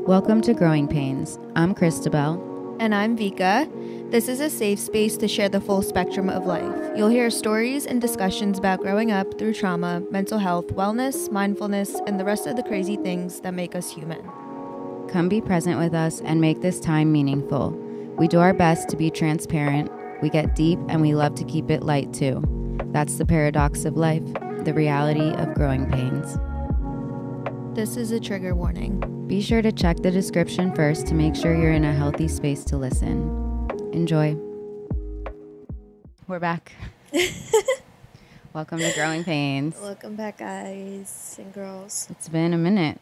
Welcome to Growing Pains. I'm Christabel. And I'm Vika. This is a safe space to share the full spectrum of life. You'll hear stories and discussions about growing up through trauma, mental health, wellness, mindfulness, and the rest of the crazy things that make us human. Come be present with us and make this time meaningful. We do our best to be transparent, we get deep, and we love to keep it light too. That's the paradox of life, the reality of growing pains. This is a trigger warning. Be sure to check the description first to make sure you're in a healthy space to listen. Enjoy. We're back. Welcome to Growing Pains. Welcome back, guys and girls. It's been a minute.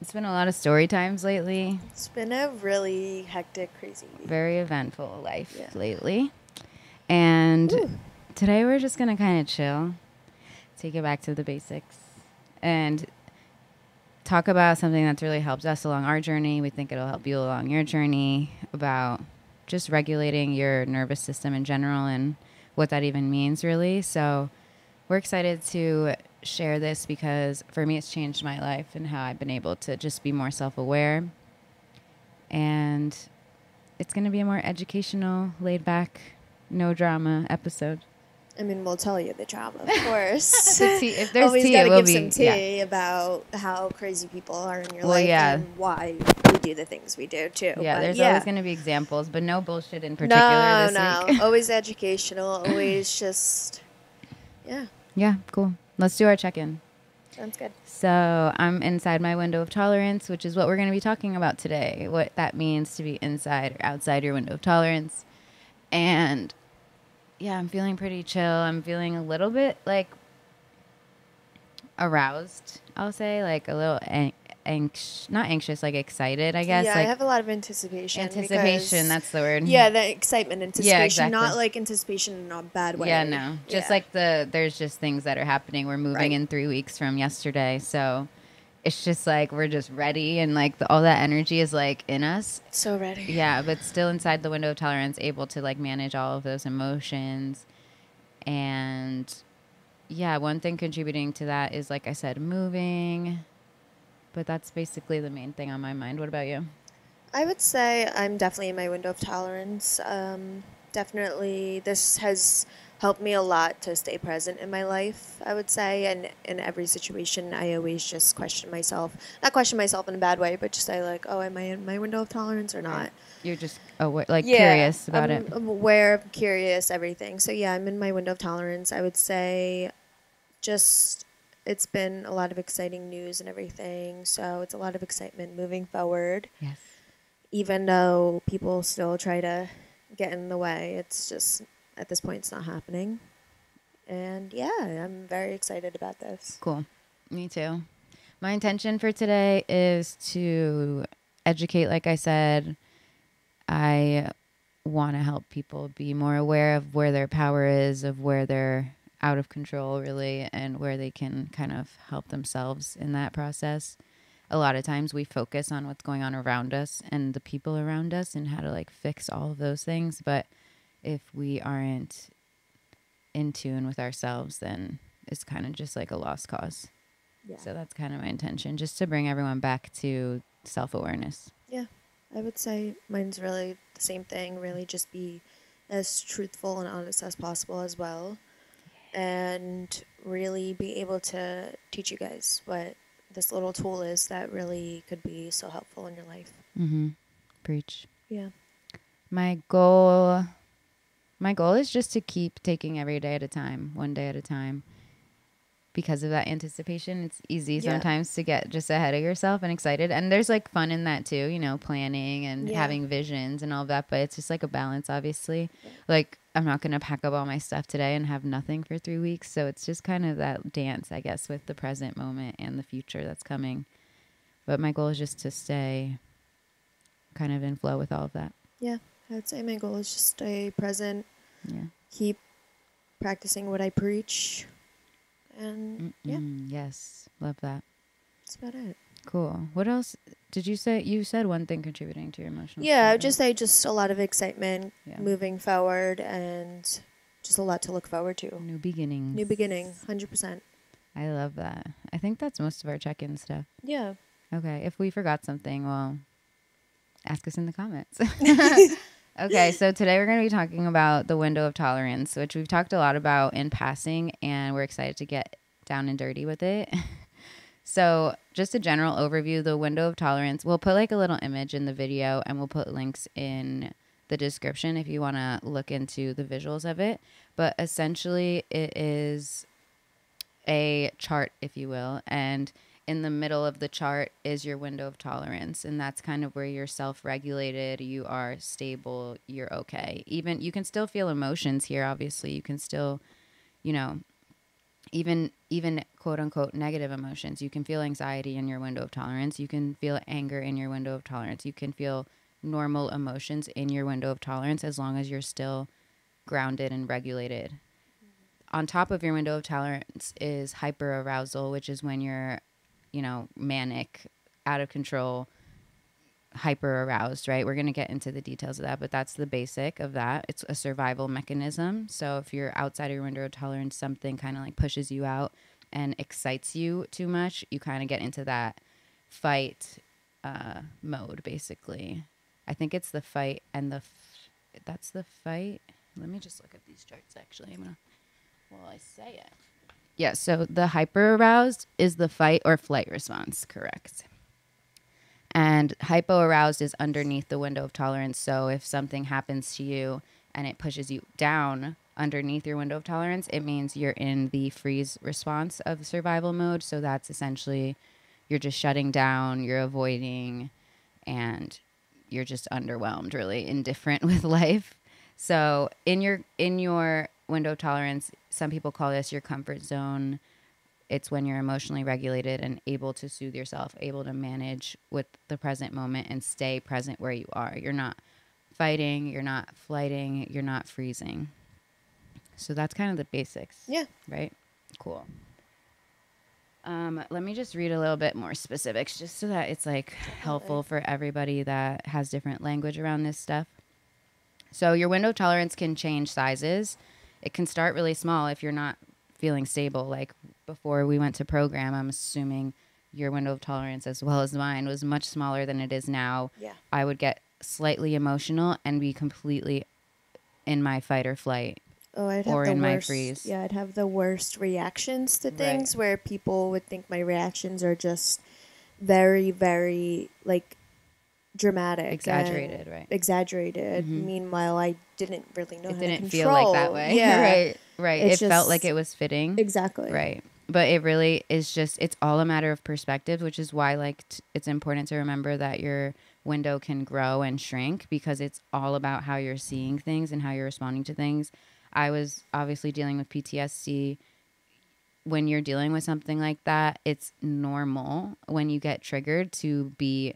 It's been a lot of story times lately. It's been a really hectic, crazy week. Very eventful life lately. And today we're just going to kind of chill, take it back to the basics, and talk about something that's really helped us along our journey. We think it'll help you along your journey, about just regulating your nervous system in general and what that even means, really. So we're excited to share this because for me, it's changed my life and how I've been able to just be more self-aware. And it's going to be a more educational, laid back, no drama episode. I mean, we'll tell you the drama, of course. If there's Always tea, gotta it will give be some tea about how crazy people are in your life and why we do the things we do too. Yeah, but there's always going to be examples, but no bullshit in particular this week. Always educational, always just, Yeah, cool. Let's do our check-in. Sounds good. So I'm inside my window of tolerance, which is what we're going to be talking about today, what that means to be inside or outside your window of tolerance. And yeah, I'm feeling pretty chill. I'm feeling a little bit like aroused, I'll say, like a little not anxious, like excited, I guess. Yeah, like I have a lot of anticipation. Anticipation, that's the word. Yeah, the excitement, anticipation, Yeah, exactly. Not like anticipation in a bad way. Yeah, no. Just like there's just things that are happening. We're moving in 3 weeks from yesterday, so it's just like we're just ready, and like all that energy is like in us. So ready. Yeah, but still inside the window of tolerance, able to like manage all of those emotions. And yeah, one thing contributing to that is, like I said, moving. But that's basically the main thing on my mind. What about you? I would say I'm definitely in my window of tolerance. Definitely, this has helped me a lot to stay present in my life, I would say. And in every situation, I always just question myself. Not question myself in a bad way, but just say like, oh, am I in my window of tolerance or not? You're just curious about it. I'm aware, curious, everything. So yeah, I'm in my window of tolerance. I would say just it's been a lot of exciting news and everything. So it's a lot of excitement moving forward. Yes. Even though people still try to get in the way, it's just, at this point, it's not happening. And yeah, I'm very excited about this. Cool. Me too. My intention for today is to educate, like I said. I want to help people be more aware of where their power is, of where they're out of control, really, and where they can kind of help themselves in that process. A lot of times we focus on what's going on around us and the people around us and how to like fix all of those things. But if we aren't in tune with ourselves, then it's kind of just like a lost cause. Yeah. So that's kind of my intention, just to bring everyone back to self-awareness. Yeah, I would say mine's really the same thing, really just be as truthful and honest as possible as well. And really be able to teach you guys what this little tool is that really could be so helpful in your life. Mm-hmm. Preach. Yeah. My goal is just to keep taking every day at a time, one day at a time. Because of that anticipation, it's easy sometimes to get just ahead of yourself and excited. And there's like fun in that too, planning and having visions and all of that. But it's just like a balance, obviously. Yeah. Like, I'm not going to pack up all my stuff today and have nothing for 3 weeks. So it's just kind of that dance, I guess, with the present moment and the future that's coming. But my goal is just to stay kind of in flow with all of that. Yeah, I'd say my goal is just stay present. Yeah. Keep practicing what I preach. And yes, love that. That's about it. Cool. What else did you say? You said one thing contributing to your emotional state, I would just say just a lot of excitement moving forward and just a lot to look forward to. New beginning, 100%. I love that. I think that's most of our check-in stuff. Yeah. Okay. If we forgot something, well, ask us in the comments. Okay, so today we're going to be talking about the window of tolerance, which we've talked a lot about in passing, and we're excited to get down and dirty with it. So just a general overview, the window of tolerance, we'll put like a little image in the video and we'll put links in the description if you want to look into the visuals of it. But essentially it is a chart, if you will, and in the middle of the chart is your window of tolerance, and that's kind of where you're self-regulated, you are stable, you're okay. Even you can still feel emotions here, obviously. You can still, you know, even quote unquote negative emotions. You can feel anxiety in your window of tolerance. You can feel anger in your window of tolerance. You can feel normal emotions in your window of tolerance as long as you're still grounded and regulated. On top of your window of tolerance is hyperarousal, which is when you're, manic, out of control, hyper aroused, right? We're going to get into the details of that, but that's the basic of that. It's a survival mechanism. So if you're outside of your window of tolerance, something kind of like pushes you out and excites you too much, you kind of get into that fight mode, basically. I think it's the fight and that's the fight. Let me just look at these charts, actually. While I say it. Yeah, so the hyper aroused is the fight or flight response, correct? And hypo-aroused is underneath the window of tolerance. So if something happens to you and it pushes you down underneath your window of tolerance, it means you're in the freeze response of survival mode. So that's essentially you're just shutting down, you're avoiding, and you're just underwhelmed, really indifferent with life. So in your window of tolerance, some people call this your comfort zone. It's when you're emotionally regulated and able to soothe yourself, able to manage with the present moment and stay present where you are. You're not fighting, you're not flighting, you're not freezing. So that's kind of the basics. Yeah. Right? Cool. Let me just read a little bit more specifics just so that it's like helpful for everybody that has different language around this stuff. So your window tolerance can change sizes. It can start really small if you're not feeling stable. Like before we went to program, I'm assuming your window of tolerance as well as mine was much smaller than it is now. Yeah. I would get slightly emotional and be completely in my fight or flight. Oh, I'd have my freeze. Yeah, I'd have the worst reactions to things where people would think my reactions are just very, very like dramatic, exaggerated, right? Exaggerated. Mm-hmm. Meanwhile, I didn't really know how to control. It didn't feel like that way. Yeah, right. It felt like it was fitting. Exactly. Right. But it really is just, it's all a matter of perspective, which is why it's important to remember that your window can grow and shrink because it's all about how you're seeing things and how you're responding to things. I was obviously dealing with PTSD. When you're dealing with something like that, it's normal when you get triggered to be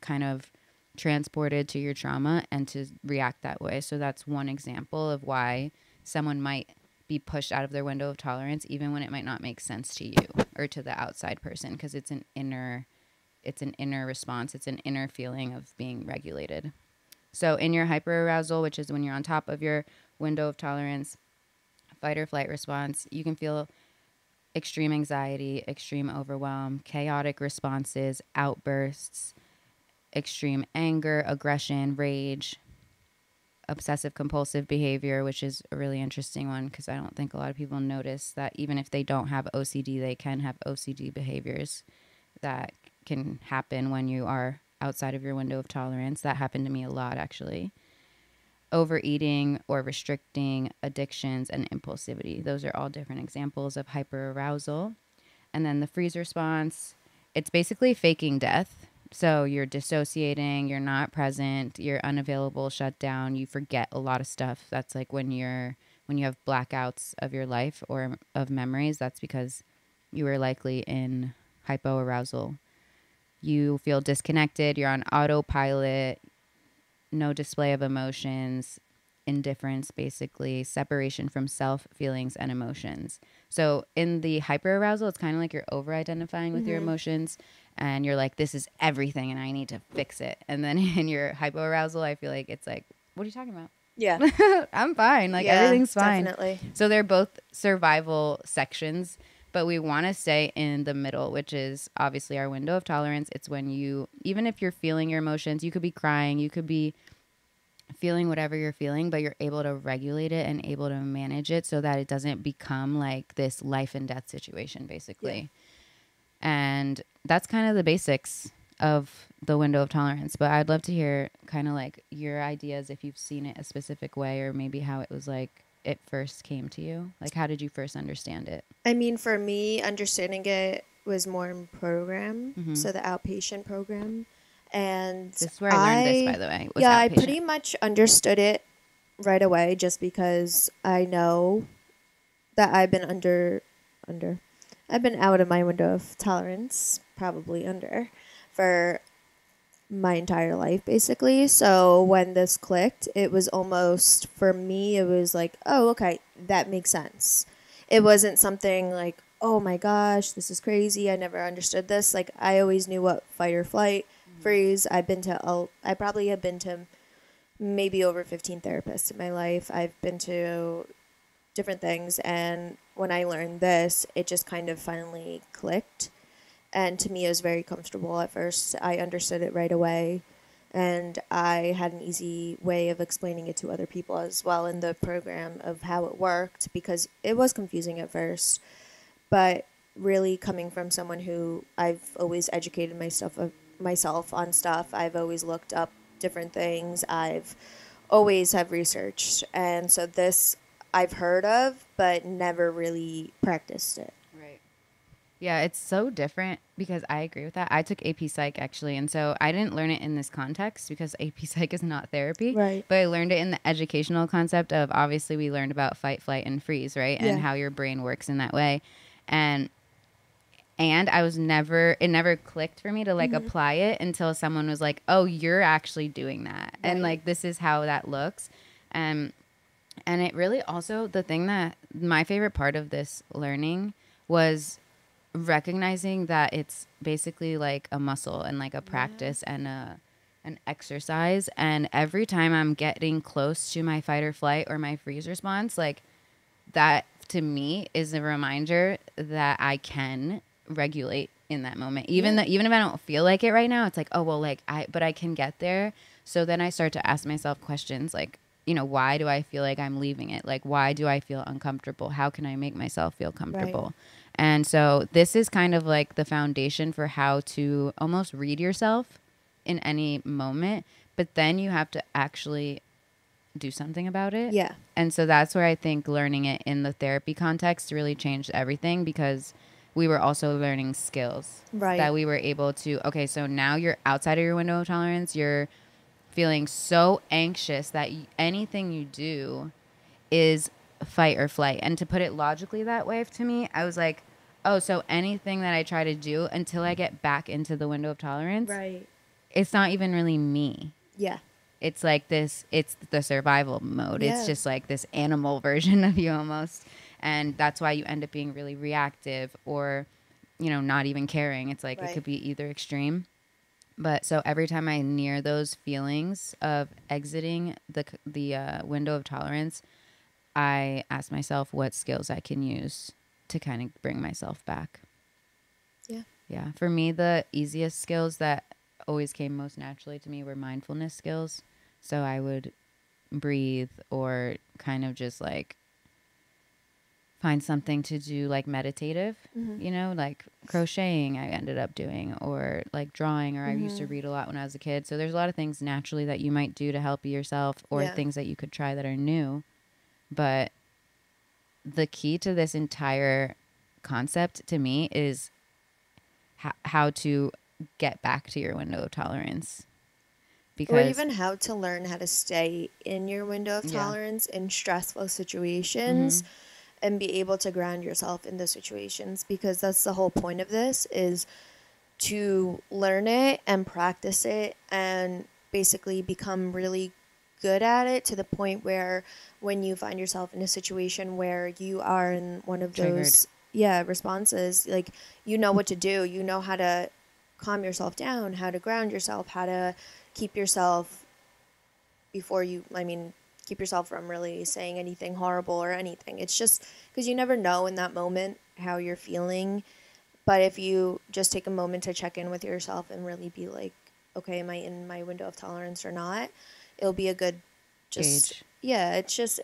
kind of transported to your trauma and to react that way. So that's one example of why someone might be pushed out of their window of tolerance, even when it might not make sense to you or to the outside person, because it's an inner response. It's an inner feeling of being regulated. So in your hyperarousal, which is when you're on top of your window of tolerance, fight or flight response, you can feel extreme anxiety, extreme overwhelm, chaotic responses, outbursts, extreme anger, aggression, rage, obsessive compulsive behavior, which is a really interesting one because I don't think a lot of people notice that even if they don't have OCD, they can have OCD behaviors that can happen when you are outside of your window of tolerance. That happened to me a lot, actually. Overeating or restricting, addictions, and impulsivity. Those are all different examples of hyperarousal. And then the freeze response, it's basically faking death. So you're dissociating, you're not present, you're unavailable, shut down, you forget a lot of stuff. That's like when you have blackouts of your life or of memories, that's because you were likely in hypoarousal. You feel disconnected, you're on autopilot, no display of emotions, indifference, basically, separation from self, feelings, and emotions. So in the hyperarousal, it's kind of like you're over-identifying with your emotions, and you're like, this is everything, and I need to fix it. And then in your hypoarousal, I feel like it's like, what are you talking about? Yeah. I'm fine. Like, everything's fine. Definitely. So they're both survival sections, but we want to stay in the middle, which is obviously our window of tolerance. It's when you, even if you're feeling your emotions, you could be crying, you could be feeling whatever you're feeling, but you're able to regulate it and able to manage it so that it doesn't become like this life and death situation, basically. And that's kind of the basics of the window of tolerance. But I'd love to hear kind of like your ideas if you've seen it a specific way, or maybe how it was like it first came to you. Like, how did you first understand it? I mean, for me, understanding it was more in program, so the outpatient program. And This is where I learned this, by the way, was I outpatient. pretty much understood it right away just because I know that I've been I've been out of my window of tolerance, probably under, for my entire life, basically. So when this clicked, it was almost, for me, it was like, oh, okay, that makes sense. It wasn't something like, oh my gosh, this is crazy. I never understood this. Like, I always knew what fight or flight, freeze. I probably have been to maybe over 15 therapists in my life. I've been to different things. And when I learned this, it just kind of finally clicked. And to me, it was very comfortable at first. I understood it right away. And I had an easy way of explaining it to other people as well in the program of how it worked, because it was confusing at first. But really coming from someone who I've always educated myself on stuff, I've always looked up different things, I've always have researched. And so this I've heard of, but never really practiced it. Right. Yeah, it's so different because I agree with that. I took AP Psych actually, and so I didn't learn it in this context because AP Psych is not therapy. Right. But I learned it in the educational concept of, obviously we learned about fight, flight, and freeze, right? And how your brain works in that way. And I was never, it never clicked for me to like apply it until someone was like, oh, you're actually doing that. And like, this is how that looks. And it really also, the thing that my favorite part of this learning was recognizing that it's basically like a muscle and like a practice and an exercise. And every time I'm getting close to my fight or flight or my freeze response, like that to me is a reminder that I can regulate in that moment. Even even if I don't feel like it right now, it's like, oh well, like but I can get there. So then I start to ask myself questions like, you know, why do I feel like I'm leaving it? Like, why do I feel uncomfortable? How can I make myself feel comfortable? Right. And so this is kind of like the foundation for how to almost read yourself in any moment, but then you have to actually do something about it. Yeah. And so that's where I think learning it in the therapy context really changed everything, because we were also learning skills that we were able to, okay, so now you're outside of your window of tolerance. You're feeling so anxious that anything you do is fight or flight. And to put it logically that way to me, I was like, oh, so anything that I try to do until I get back into the window of tolerance, it's not even really me. Yeah. It's like this, it's the survival mode. Yeah. It's just like this animal version of you almost. And that's why you end up being really reactive or, you know, not even caring. It's like it could be either extreme. But so every time I near those feelings of exiting the window of tolerance, I ask myself what skills I can use to kind of bring myself back. Yeah. Yeah. For me, the easiest skills that always came most naturally to me were mindfulness skills. So I would breathe or kind of just like find something to do like meditative, you know, like crocheting I ended up doing, or like drawing, or I used to read a lot when I was a kid. So there's a lot of things naturally that you might do to help yourself, or things that you could try that are new. But the key to this entire concept to me is how to get back to your window of tolerance. Or even how to learn how to stay in your window of tolerance in stressful situations and be able to ground yourself in those situations, because that's the whole point of this, is to learn it and practice it and basically become really good at it, to the point where when you find yourself in a situation where you are in one of those responses, like, you know what to do, you know how to calm yourself down, how to ground yourself, how to keep yourself keep yourself from really saying anything horrible or anything. It's just because you never know in that moment how you're feeling. But if you just take a moment to check in with yourself and really be like, okay, am I in my window of tolerance or not? It'll be a good, just, Gauge. yeah, it's just,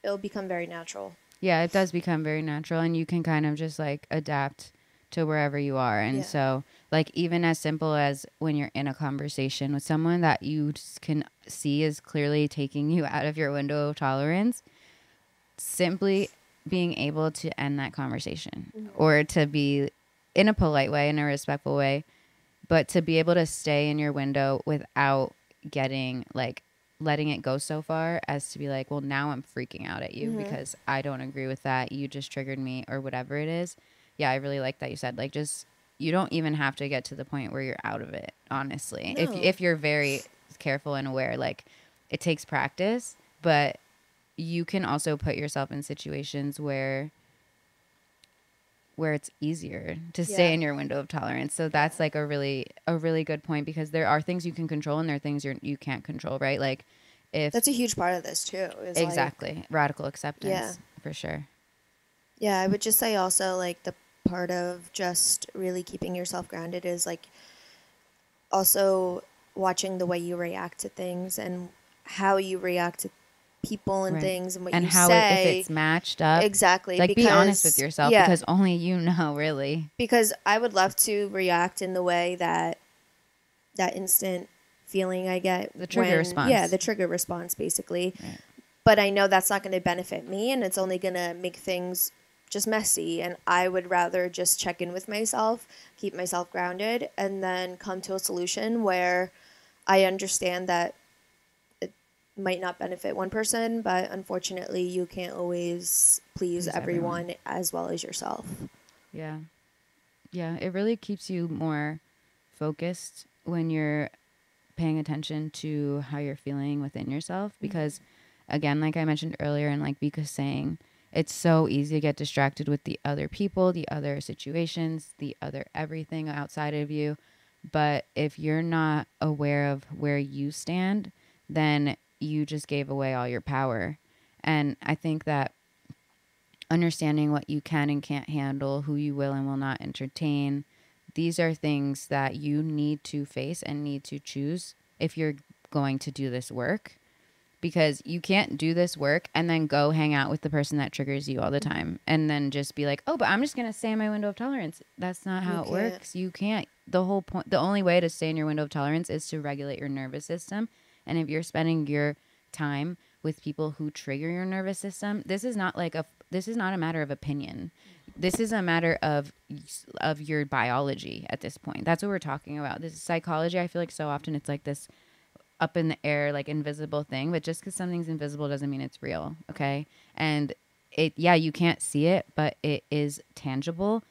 it'll become very natural. Yeah, it does become very natural, and you can kind of just like adapt to wherever you are. And Yeah. so, like, even as simple as when you're in a conversation with someone that you just can see is clearly taking you out of your window of tolerance, simply being able to end that conversation or to be in a polite way, in a respectful way, but to be able to stay in your window without getting like letting it go so far as to be like, well, now I'm freaking out at you because I don't agree with that. You just triggered me or whatever it is. Yeah, I really like that you said like just you don't even have to get to the point where you're out of it, honestly. No. If you're very careful and aware, like it takes practice, but you can also put yourself in situations where it's easier to stay Yeah. in your window of tolerance. So Yeah. that's like a really good point because there are things you can control and there are things you can't control, right? Like if That's a huge part of this too. Is like, exactly radical yeah. acceptance for sure. Yeah, I would just say also like the part of just really keeping yourself grounded is like also watching the way you react to things and how you react to people and Right. things and what And you how it, if say. it's matched up, Exactly, like be honest with because yourself yeah, because only you know really. because I would love to react in the way that that instant feeling I get The trigger when, yeah, response. the trigger response basically. Right. But I know that's not going to benefit me and it's only going to make things just messy. And I would rather just check in with myself, keep myself grounded, and then come to a solution where I understand that it might not benefit one person, but unfortunately, you can't always please Please everyone. everyone as well as yourself. Yeah. Yeah. It really keeps you more focused when you're paying attention to how you're feeling within yourself because again like I mentioned earlier and like Vika's saying it's so easy to get distracted with the other people, the other situations, the other everything outside of you, but if you're not aware of where you stand then you just gave away all your power. And I think that understanding what you can and can't handle, who you will and will not entertain. These are things that you need to face and need to choose if you're going to do this work because you can't do this work and then go hang out with the person that triggers you all the time and then just be like, oh, but I'm just going to stay in my window of tolerance. That's not You how it can't. works. You can't. The whole point, the only way to stay in your window of tolerance is to regulate your nervous system. And if you're spending your time with people who trigger your nervous system, this is not a matter of opinion. This is a matter of your biology at this point. That's what we're talking about. This is psychology. I feel like so often it's like this up in the air, like invisible thing. But just because something's invisible doesn't mean it's real. Okay. And yeah, you can't see it, but it is tangible.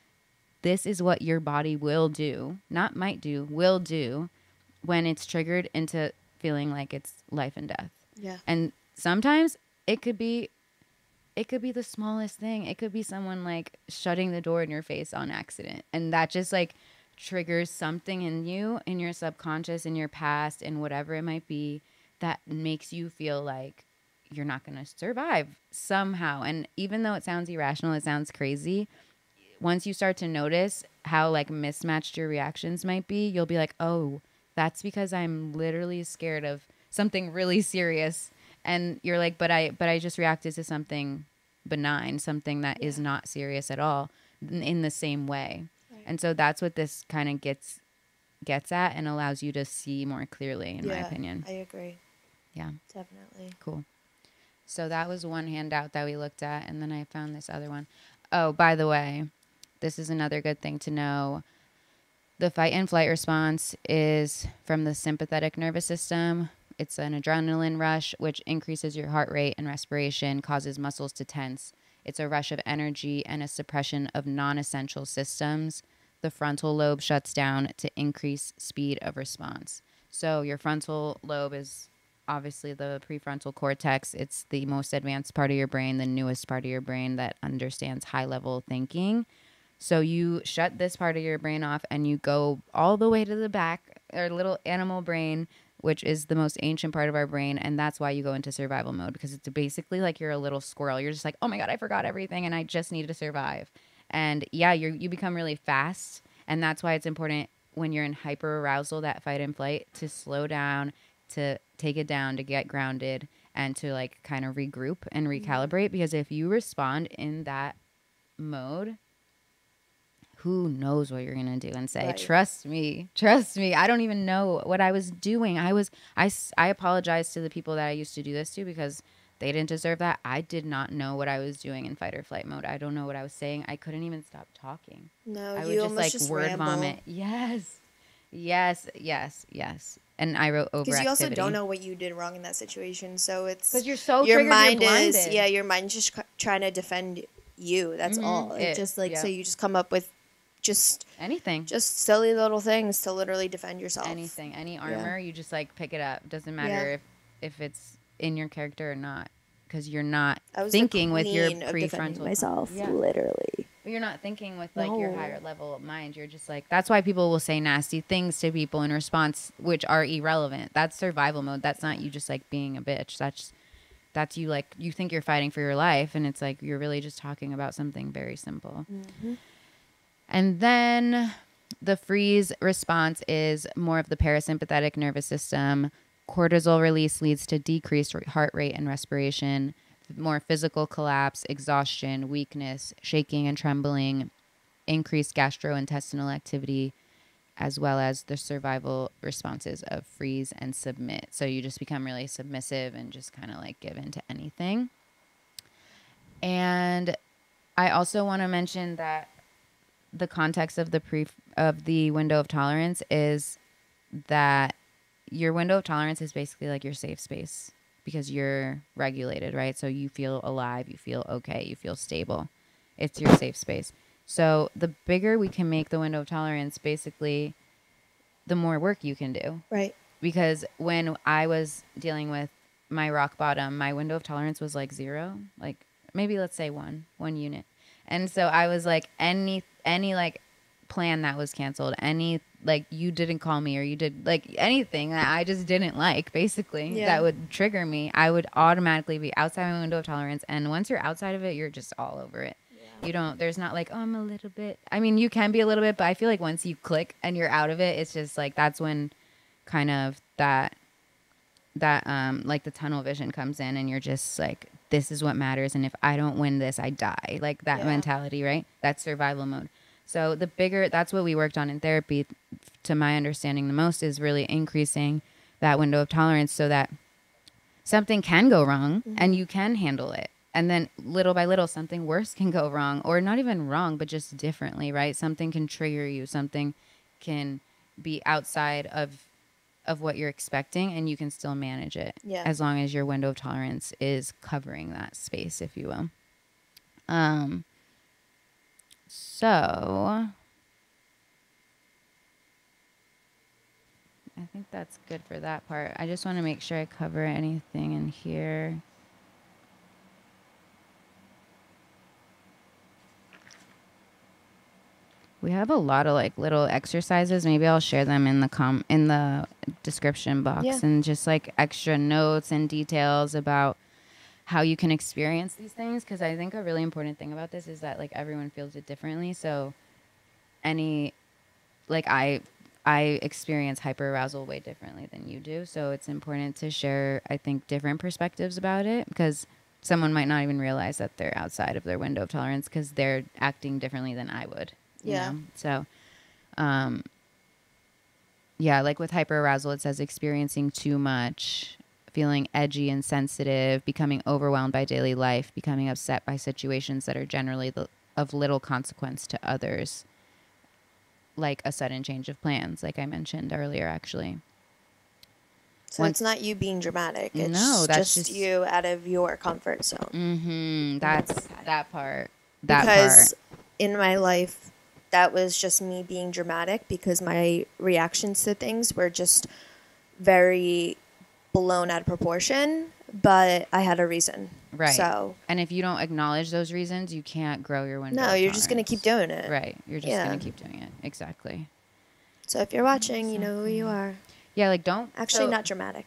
This is what your body will do, not might do, will do when it's triggered into feeling like it's life and death. Yeah. And sometimes it could be the smallest thing. It could be someone like shutting the door in your face on accident. And that just like triggers something in you, in your subconscious, in your past, and whatever it might be that makes you feel like you're not going to survive somehow. And even though it sounds irrational, it sounds crazy. Once you start to notice how like mismatched your reactions might be, you'll be like, oh, that's because I'm literally scared of something really serious. And you're like, but I just reacted to something benign, something that is not serious at all in the same way. Right. And so that's what this kind of gets at and allows you to see more clearly, in my Yeah, opinion. I agree. Yeah. Definitely. Cool. So that was one handout that we looked at, and then I found this other one. Oh, by the way, this is another good thing to know. The fight and flight response is from the sympathetic nervous system. It's an adrenaline rush, which increases your heart rate and respiration, causes muscles to tense. It's a rush of energy and a suppression of non-essential systems. The frontal lobe shuts down to increase speed of response. So your frontal lobe is obviously the prefrontal cortex. It's the most advanced part of your brain, the newest part of your brain that understands high-level thinking. So you shut this part of your brain off and you go all the way to the back, our little animal brain, which is the most ancient part of our brain. And that's why you go into survival mode because it's basically like you're a little squirrel. You're just like, oh my God, I forgot everything and I just need to survive. And yeah, you become really fast. And that's why it's important when you're in hyper arousal, that fight and flight, to slow down, to take it down, to get grounded, and to like kind of regroup and recalibrate. Because if you respond in that mode, who knows what you're going to do and say. Right. Trust me. I don't even know what I was doing. I apologize to the people that I used to do this to, because they didn't deserve that. I did not know what I was doing in fight or flight mode. I don't know what I was saying. I couldn't even stop talking. No, I you would just almost like just word ramble. vomit. Yes. And I wrote overactivity. Because you also don't know what you did wrong in that situation, so it's 'Cause you're so your triggered, you're mind is blinded. your mind's just trying to defend you. That's all. It's just like, so Yep. you just come up with just Anything. silly little things to literally defend yourself. Anything. Any armor, you just like pick it up. Doesn't matter Yeah. if it's in your character or not, because you're not I was thinking the with your queen of defending prefrontal myself, Yeah. literally. But you're not thinking with like your No. higher level of mind. You're just like, that's why people will say nasty things to people in response, which are irrelevant. That's survival mode. That's not you just like being a bitch. That's you, like, you think you're fighting for your life, and it's like you're really just talking about something very simple. And then the freeze response is more of the parasympathetic nervous system. Cortisol release leads to decreased heart rate and respiration, more physical collapse, exhaustion, weakness, shaking and trembling, increased gastrointestinal activity, as well as the survival responses of freeze and submit. So you just become really submissive and just kind of like give in to anything. And I also want to mention that the context of the window of tolerance is that your window of tolerance is basically like your safe space, because you're regulated, right? So you feel alive, you feel okay, you feel stable. It's your safe space. So the bigger we can make the window of tolerance, basically, the more work you can do. Right. Because when I was dealing with my rock bottom, my window of tolerance was like 0, like maybe let's say one unit. And so I was like, any like plan that was canceled, any like you didn't call me, or you did like anything that I just didn't like, basically, that would trigger me, I would automatically be outside my window of tolerance. And once you're outside of it, you're just all over it. You don't, there's not like, oh, I'm a little bit. I mean, you can be a little bit, but I feel like once you click and you're out of it, it's just like, that's when kind of that like the tunnel vision comes in, and you're just like, this is what matters. And if I don't win this, I die. Like that mentality, right? That's survival mode. So that's what we worked on in therapy, to my understanding the most, is really increasing that window of tolerance so that something can go wrong and you can handle it. And then little by little, something worse can go wrong, or not even wrong, but just differently, right? Something can trigger you. Something can be outside of what you're expecting, and you can still manage it as long as your window of tolerance is covering that space, if you will. So I think that's good for that part. I just want to make sure I cover anything in here. We have a lot of like little exercises. Maybe I'll share them in the description box, and just like extra notes and details about how you can experience these things. Because I think a really important thing about this is that like everyone feels it differently. So I experience hyperarousal way differently than you do. So it's important to share, I think, different perspectives about it, because someone might not even realize that they're outside of their window of tolerance because they're acting differently than I would. You know? So, like with hyperarousal, it says experiencing too much, feeling edgy and sensitive, becoming overwhelmed by daily life, becoming upset by situations that are generally of little consequence to others, like a sudden change of plans, like I mentioned earlier, actually. So it's not you being dramatic. It's that's just you out of your comfort zone. Mm-hmm. That's that part. Because in my life, that was just me being dramatic, because my reactions to things were just very blown out of proportion, but I had a reason. Right. So, and if you don't acknowledge those reasons, you can't grow your window. No, you're just going to keep doing it. Right. You're just going to keep doing it. Exactly. So if you're watching, you know who you are. Yeah, like don't... Actually, not dramatic.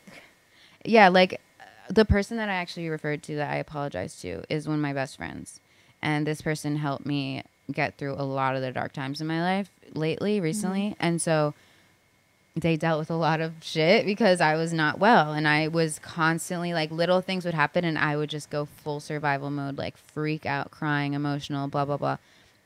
Yeah, like the person that I actually referred to that I apologize to is one of my best friends. And this person helped me get through a lot of the dark times in my life recently. And so they dealt with a lot of shit because I was not well, and I was constantly like, little things would happen and I would just go full survival mode, like freak out, crying, emotional, blah, blah, blah.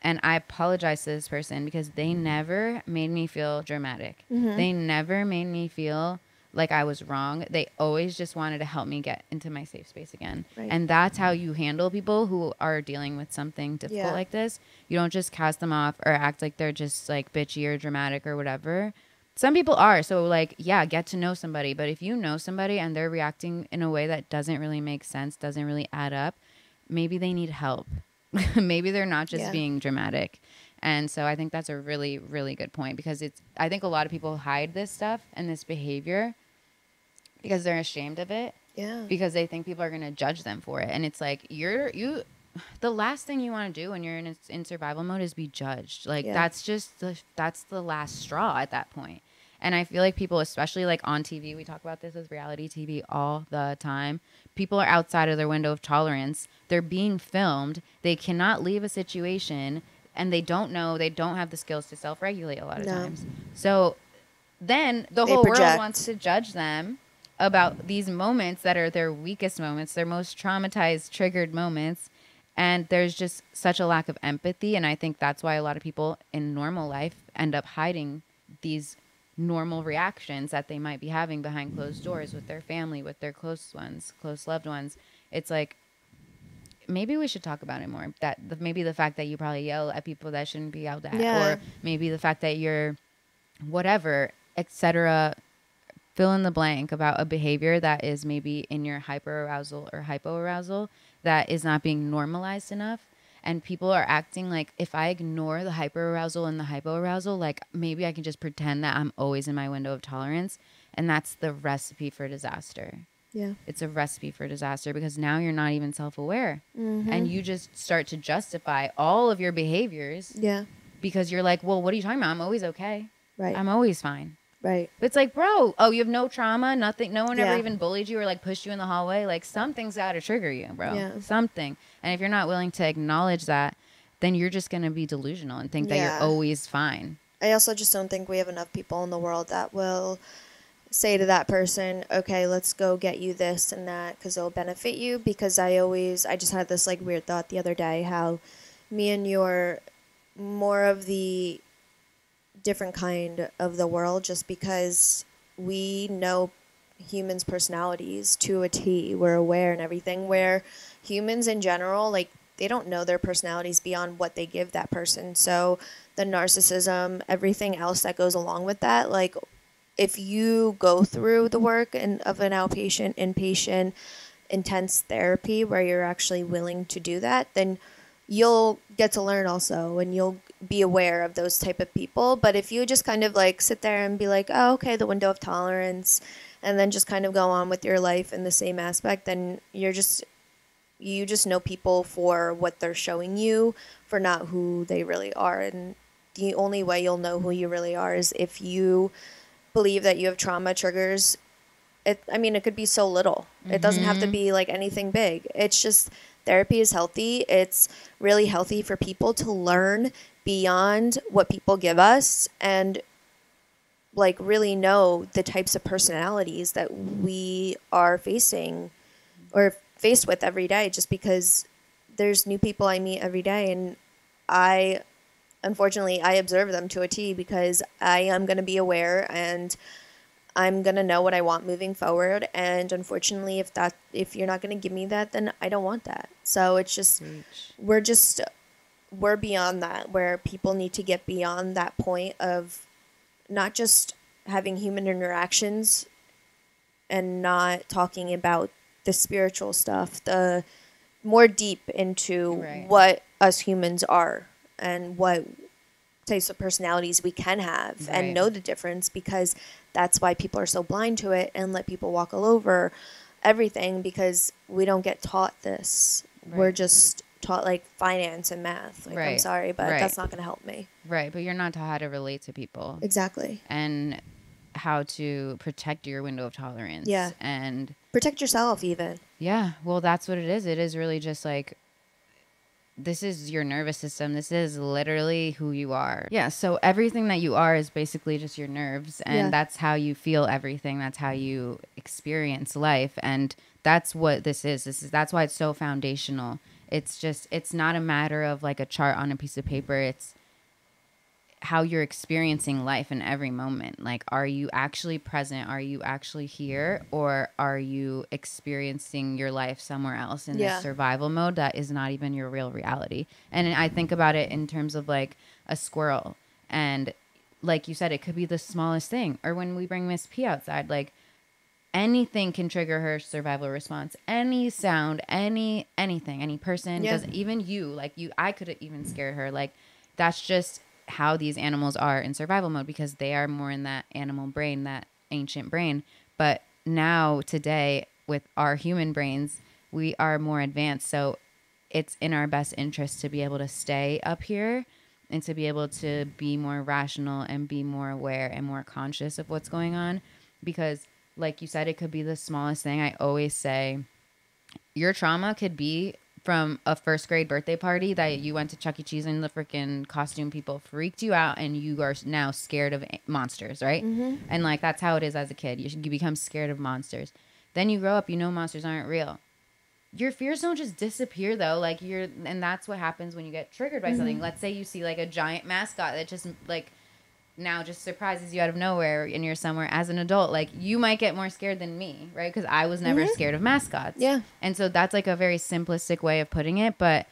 And I apologize to this person because they never made me feel dramatic. They never made me feel like I was wrong. They always just wanted to help me get into my safe space again. Right. And that's how you handle people who are dealing with something difficult like this. You don't just cast them off or act like they're just like bitchy or dramatic or whatever. Some people are. So like, yeah, get to know somebody. But if you know somebody and they're reacting in a way that doesn't really make sense, doesn't really add up, maybe they need help. Maybe they're not just being dramatic. And so I think that's a really, really good point, because I think a lot of people hide this stuff and this behavior because they're ashamed of it. Yeah. Because they think people are going to judge them for it. And it's like, the last thing you want to do when you're in survival mode is be judged. Like that's the last straw at that point. And I feel like people, especially like on TV, we talk about this with reality TV all the time. People are outside of their window of tolerance. They're being filmed. They cannot leave a situation, and they don't have the skills to self-regulate a lot of times. So then the whole world wants to judge them about these moments that are their weakest moments, their most traumatized, triggered moments. And there's just such a lack of empathy. And I think that's why a lot of people in normal life end up hiding these normal reactions that they might be having behind closed doors with their family, with their close loved ones. It's like, maybe we should talk about it more. Maybe the fact that you probably yell at people that shouldn't be yelled at, or maybe the fact that you're whatever, etc. Fill in the blank about a behavior that is maybe in your hyperarousal or hypoarousal that is not being normalized enough. And people are acting like, if I ignore the hyperarousal and the hypoarousal, like maybe I can just pretend that I'm always in my window of tolerance. And that's the recipe for disaster. Yeah. It's a recipe for disaster, because now you're not even self-aware. And you just start to justify all of your behaviors. Yeah. Because you're like, well, what are you talking about? I'm always okay. Right. I'm always fine. Right. But it's like, bro, you have no trauma, nothing. No one ever even bullied you or like pushed you in the hallway. Like, something's got to trigger you, bro. Yeah. Something. And if you're not willing to acknowledge that, then you're just going to be delusional and think that you're always fine. I also just don't think we have enough people in the world that will say to that person, okay, let's go get you this and that because it'll benefit you. Because I just had this like weird thought the other day, how me and you are more of the different kind of the world, just because we know humans' personalities to a T. We're aware and everything, where humans in general, like, they don't know their personalities beyond what they give that person. So the narcissism, everything else that goes along with that, like, if you go through the work of an outpatient, inpatient, intense therapy where you're actually willing to do that, then you'll get to learn also, and you'll be aware of those type of people. But if you just kind of like sit there and be like, oh, okay, the window of tolerance, and then just kind of go on with your life in the same aspect, then you just know people for what they're showing you, for not who they really are. And the only way you'll know who you really are is if you believe that you have trauma triggers. It could be so little. It doesn't have to be like anything big. It's just, therapy is healthy. It's really healthy for people to learn beyond what people give us, and like really know the types of personalities that we are facing or faced with every day, just because there's new people I meet every day, and unfortunately I observe them to a T, because I am going to be aware and I'm going to know what I want moving forward. And unfortunately, if you're not going to give me that, then I don't want that. So it's just, we're beyond that, where people need to get beyond that point of not just having human interactions and not talking about the spiritual stuff, the more deep into what us humans are and what types of personalities we can have, and know the difference, because that's why people are so blind to it and let people walk all over everything, because we don't get taught this. We're just taught like finance and math. Like, I'm sorry, but that's not going to help me. Right. But you're not taught how to relate to people. Exactly. And how to protect your window of tolerance. Yeah. And protect yourself even. Yeah. Well, that's what it is. It is really just like this is your nervous system. This is literally who you are. Yeah. So everything that you are is basically just your nerves. And that's how you feel everything. That's how you experience life. And that's what this is. That's why it's so foundational. It's not a matter of like a chart on a piece of paper. It's how you're experiencing life in every moment. Like, are you actually present? Are you actually here? Or are you experiencing your life somewhere else in this survival mode that is not even your real reality? And I think about it in terms of like a squirrel. And like you said, it could be the smallest thing. Or when we bring Miss P outside, like anything can trigger her survival response. Any sound, anything, any person, does even you, like you, I could even scare her. Like, that's just how these animals are in survival mode, because they are more in that animal brain, that ancient brain. But now today with our human brains, we are more advanced. So it's in our best interest to be able to stay up here and to be able to be more rational and be more aware and more conscious of what's going on. Because like you said, it could be the smallest thing. I always say your trauma could be from a first grade birthday party that you went to Chuck E. Cheese and the freaking costume people freaked you out and you are now scared of monsters, right? Mm-hmm. And like, that's how it is as a kid. You become scared of monsters. Then you grow up, you know monsters aren't real. Your fears don't just disappear though. Like and that's what happens when you get triggered by something. Let's say you see like a giant mascot that just like now just surprises you out of nowhere and you're somewhere as an adult. Like, you might get more scared than me, right? Because I was never scared of mascots. Yeah. And so that's like a very simplistic way of putting it. But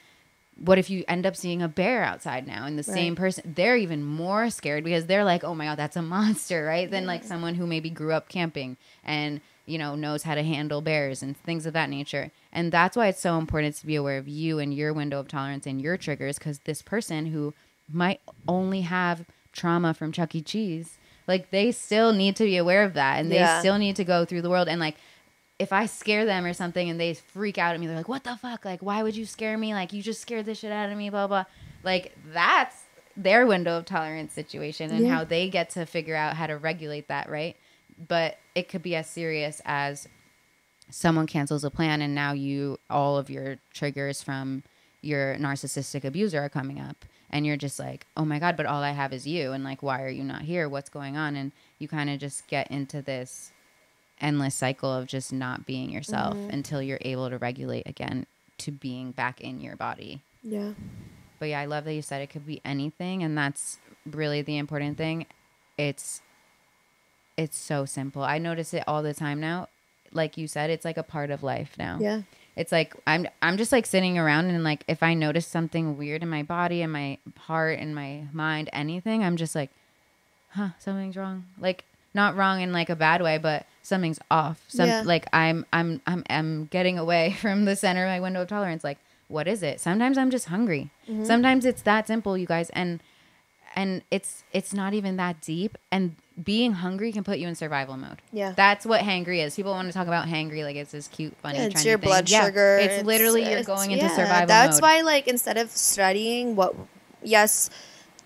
what if you end up seeing a bear outside now and the same person, they're even more scared because they're like, oh my God, that's a monster, right? Than like someone who maybe grew up camping and, you know, knows how to handle bears and things of that nature. And that's why it's so important to be aware of you and your window of tolerance and your triggers, because this person who might only have trauma from Chuck E. Cheese, like, they still need to be aware of that, and they still need to go through the world. And like, if I scare them or something and they freak out at me, they're like, what the fuck? Like, why would you scare me? Like, you just scared the shit out of me, blah, blah. Like, that's their window of tolerance situation and how they get to figure out how to regulate that, right? But it could be as serious as someone cancels a plan and now all of your triggers from your narcissistic abuser are coming up. And you're just like, oh my God, but all I have is you. And like, why are you not here? What's going on? And you kind of just get into this endless cycle of just not being yourself until you're able to regulate again to being back in your body. Yeah. But yeah, I love that you said it could be anything. And that's really the important thing. It's so simple. I notice it all the time now. Like you said, it's like a part of life now. Yeah. It's like I'm just like sitting around and like, if I notice something weird in my body and my heart and my mind, anything, I'm just like, huh, something's wrong. Like, not wrong in like a bad way, but something's off. Like I'm getting away from the center of my window of tolerance. Like, what is it? Sometimes I'm just hungry. Sometimes it's that simple, you guys. And it's not even that deep. And being hungry can put you in survival mode. Yeah. That's what hangry is. People want to talk about hangry like it's this cute, funny, trendy it's your thing. Blood sugar. It's literally you're going into survival that's mode. Why, like, instead of studying the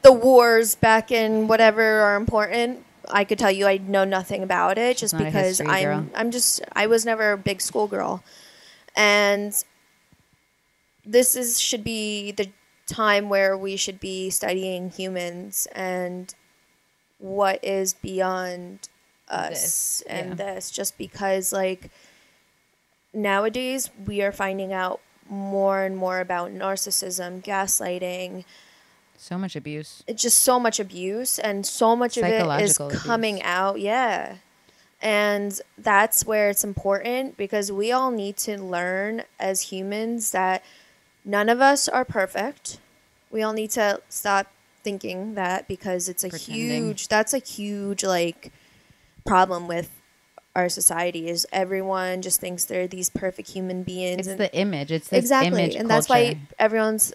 wars back in whatever are important, I could tell you I know nothing about it just because I was never a big schoolgirl. And this should be the time where we should be studying humans and what is beyond us this, just because like nowadays we are finding out more and more about narcissism, gaslighting, so much abuse. It's just so much abuse, and so much of it is coming out. Yeah. And that's where it's important, because we all need to learn as humans that none of us are perfect. We all need to stop thinking that, because it's that's a huge like problem with our society, is everyone just thinks they're these perfect human beings. It's the image. It's this image and culture. That's why everyone's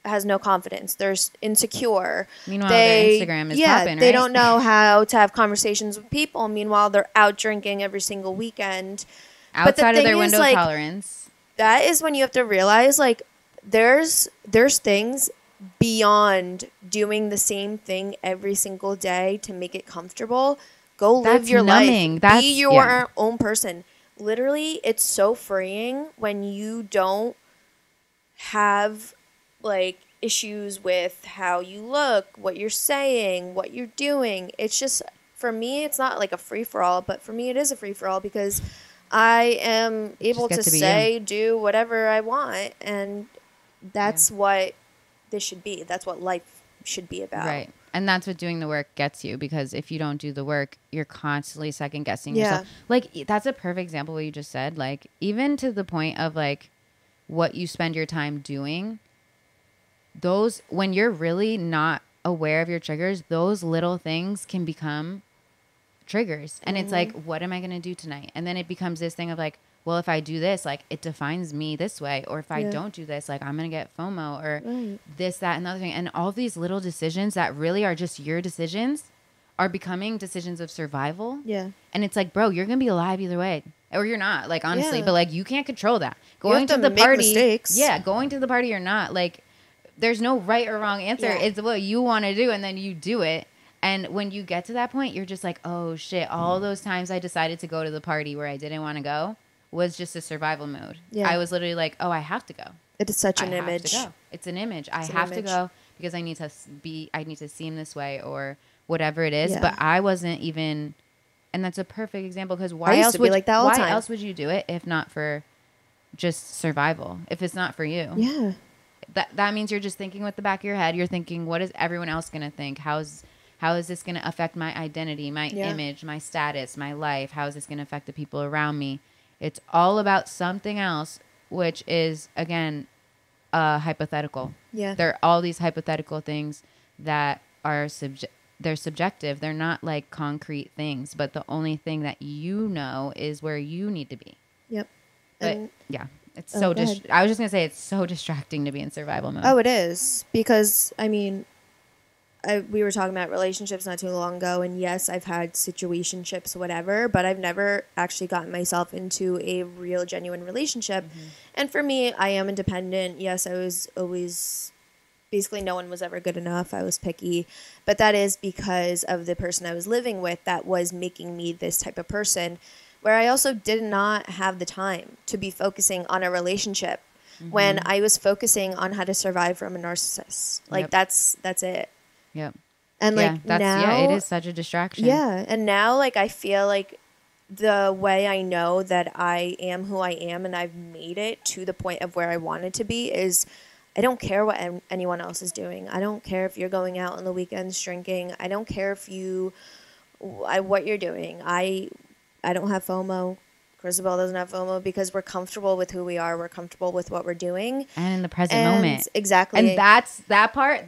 has no confidence. They're insecure. Meanwhile, their Instagram is popping, right? They don't know how to have conversations with people. Meanwhile, they're out drinking every single weekend. Outside of their window of tolerance. That is when you have to realize, like, there's things beyond doing the same thing every single day to make it comfortable. Go live your life. Be your own person. Literally, it's so freeing when you don't have like issues with how you look, what you're saying, what you're doing. It's just, for me, it's not like a free for all, but for me, it is a free for all because I am Just able get to to be you. say, do whatever I want. And Yeah. that's what this should be. That's what life should be about. Right. And that's what doing the work gets you, because if you don't do the work, you're constantly second guessing yourself. Yeah. Like, that's a perfect example what you just said. Like, even to the point of like what you spend your time doing, those, when you're really not aware of your triggers, those little things can become triggers. And it's like, what am I going to do tonight? And then it becomes this thing of like, well, if I do this, like it defines me this way. Or if I Yeah. don't do this, like I'm going to get FOMO or Right. this, that, and the other thing. And all these little decisions that really are just your decisions are becoming decisions of survival. Yeah. And it's like, bro, you're going to be alive either way. Or you're not, like, honestly. Yeah. But like, you can't control that. You have Going to to the make party. mistakes. Yeah. Going to the party or not. Like, there's no right or wrong answer. Yeah. It's what you want to do. And then you do it. And when you get to that point, you're just like, oh shit, all those times I decided to go to the party where I didn't want to go was just a survival mode. Yeah. I was literally like, oh, I have to go. It is such I an have image. to go. It's an image. I an have to image. go because I need to I need to seem this way or whatever it is. Yeah. But I wasn't even, and that's a perfect example because I why used else to be would like that all the why time. else would you do it if not for just survival? If it's not for you, Yeah. that means you're just thinking with the back of your head. You're thinking, what is everyone else going to think? How is this going to affect my identity, my Yeah. image, my status, my life? How is this going to affect the people around me? It's all about something else, which is, again, hypothetical. Yeah. There are all these hypothetical things that are they're subjective. They're not like concrete things, but the only thing that you know is where you need to be. Yep. But And yeah, it's Oh, so go ahead. I was just going to say it's so distracting to be in survival mode. oh, it is because I mean, we were talking about relationships not too long ago, and yes, I've had situationships, whatever, but I've never actually gotten myself into a real, genuine relationship. And for me, I am independent. Yes, I was always basically no one was ever good enough. I was picky, but that is because of the person I was living with that was making me this type of person. Where I also did not have the time to be focusing on a relationship when I was focusing on how to survive from a narcissist. Like Yep. that's it. Yep. And Yeah, like that's now, it is such a distraction. yeah, and now like I feel like the way I know that I am who I am and I've made it to the point of where I wanted to be is I don't care what anyone else is doing. I don't care if you're going out on the weekends drinking. I don't care if what you're doing. I don't have FOMO. Chrisabel doesn't have FOMO because we're comfortable with who we are. We're comfortable with what we're doing. And in the present And moment. exactly. And that part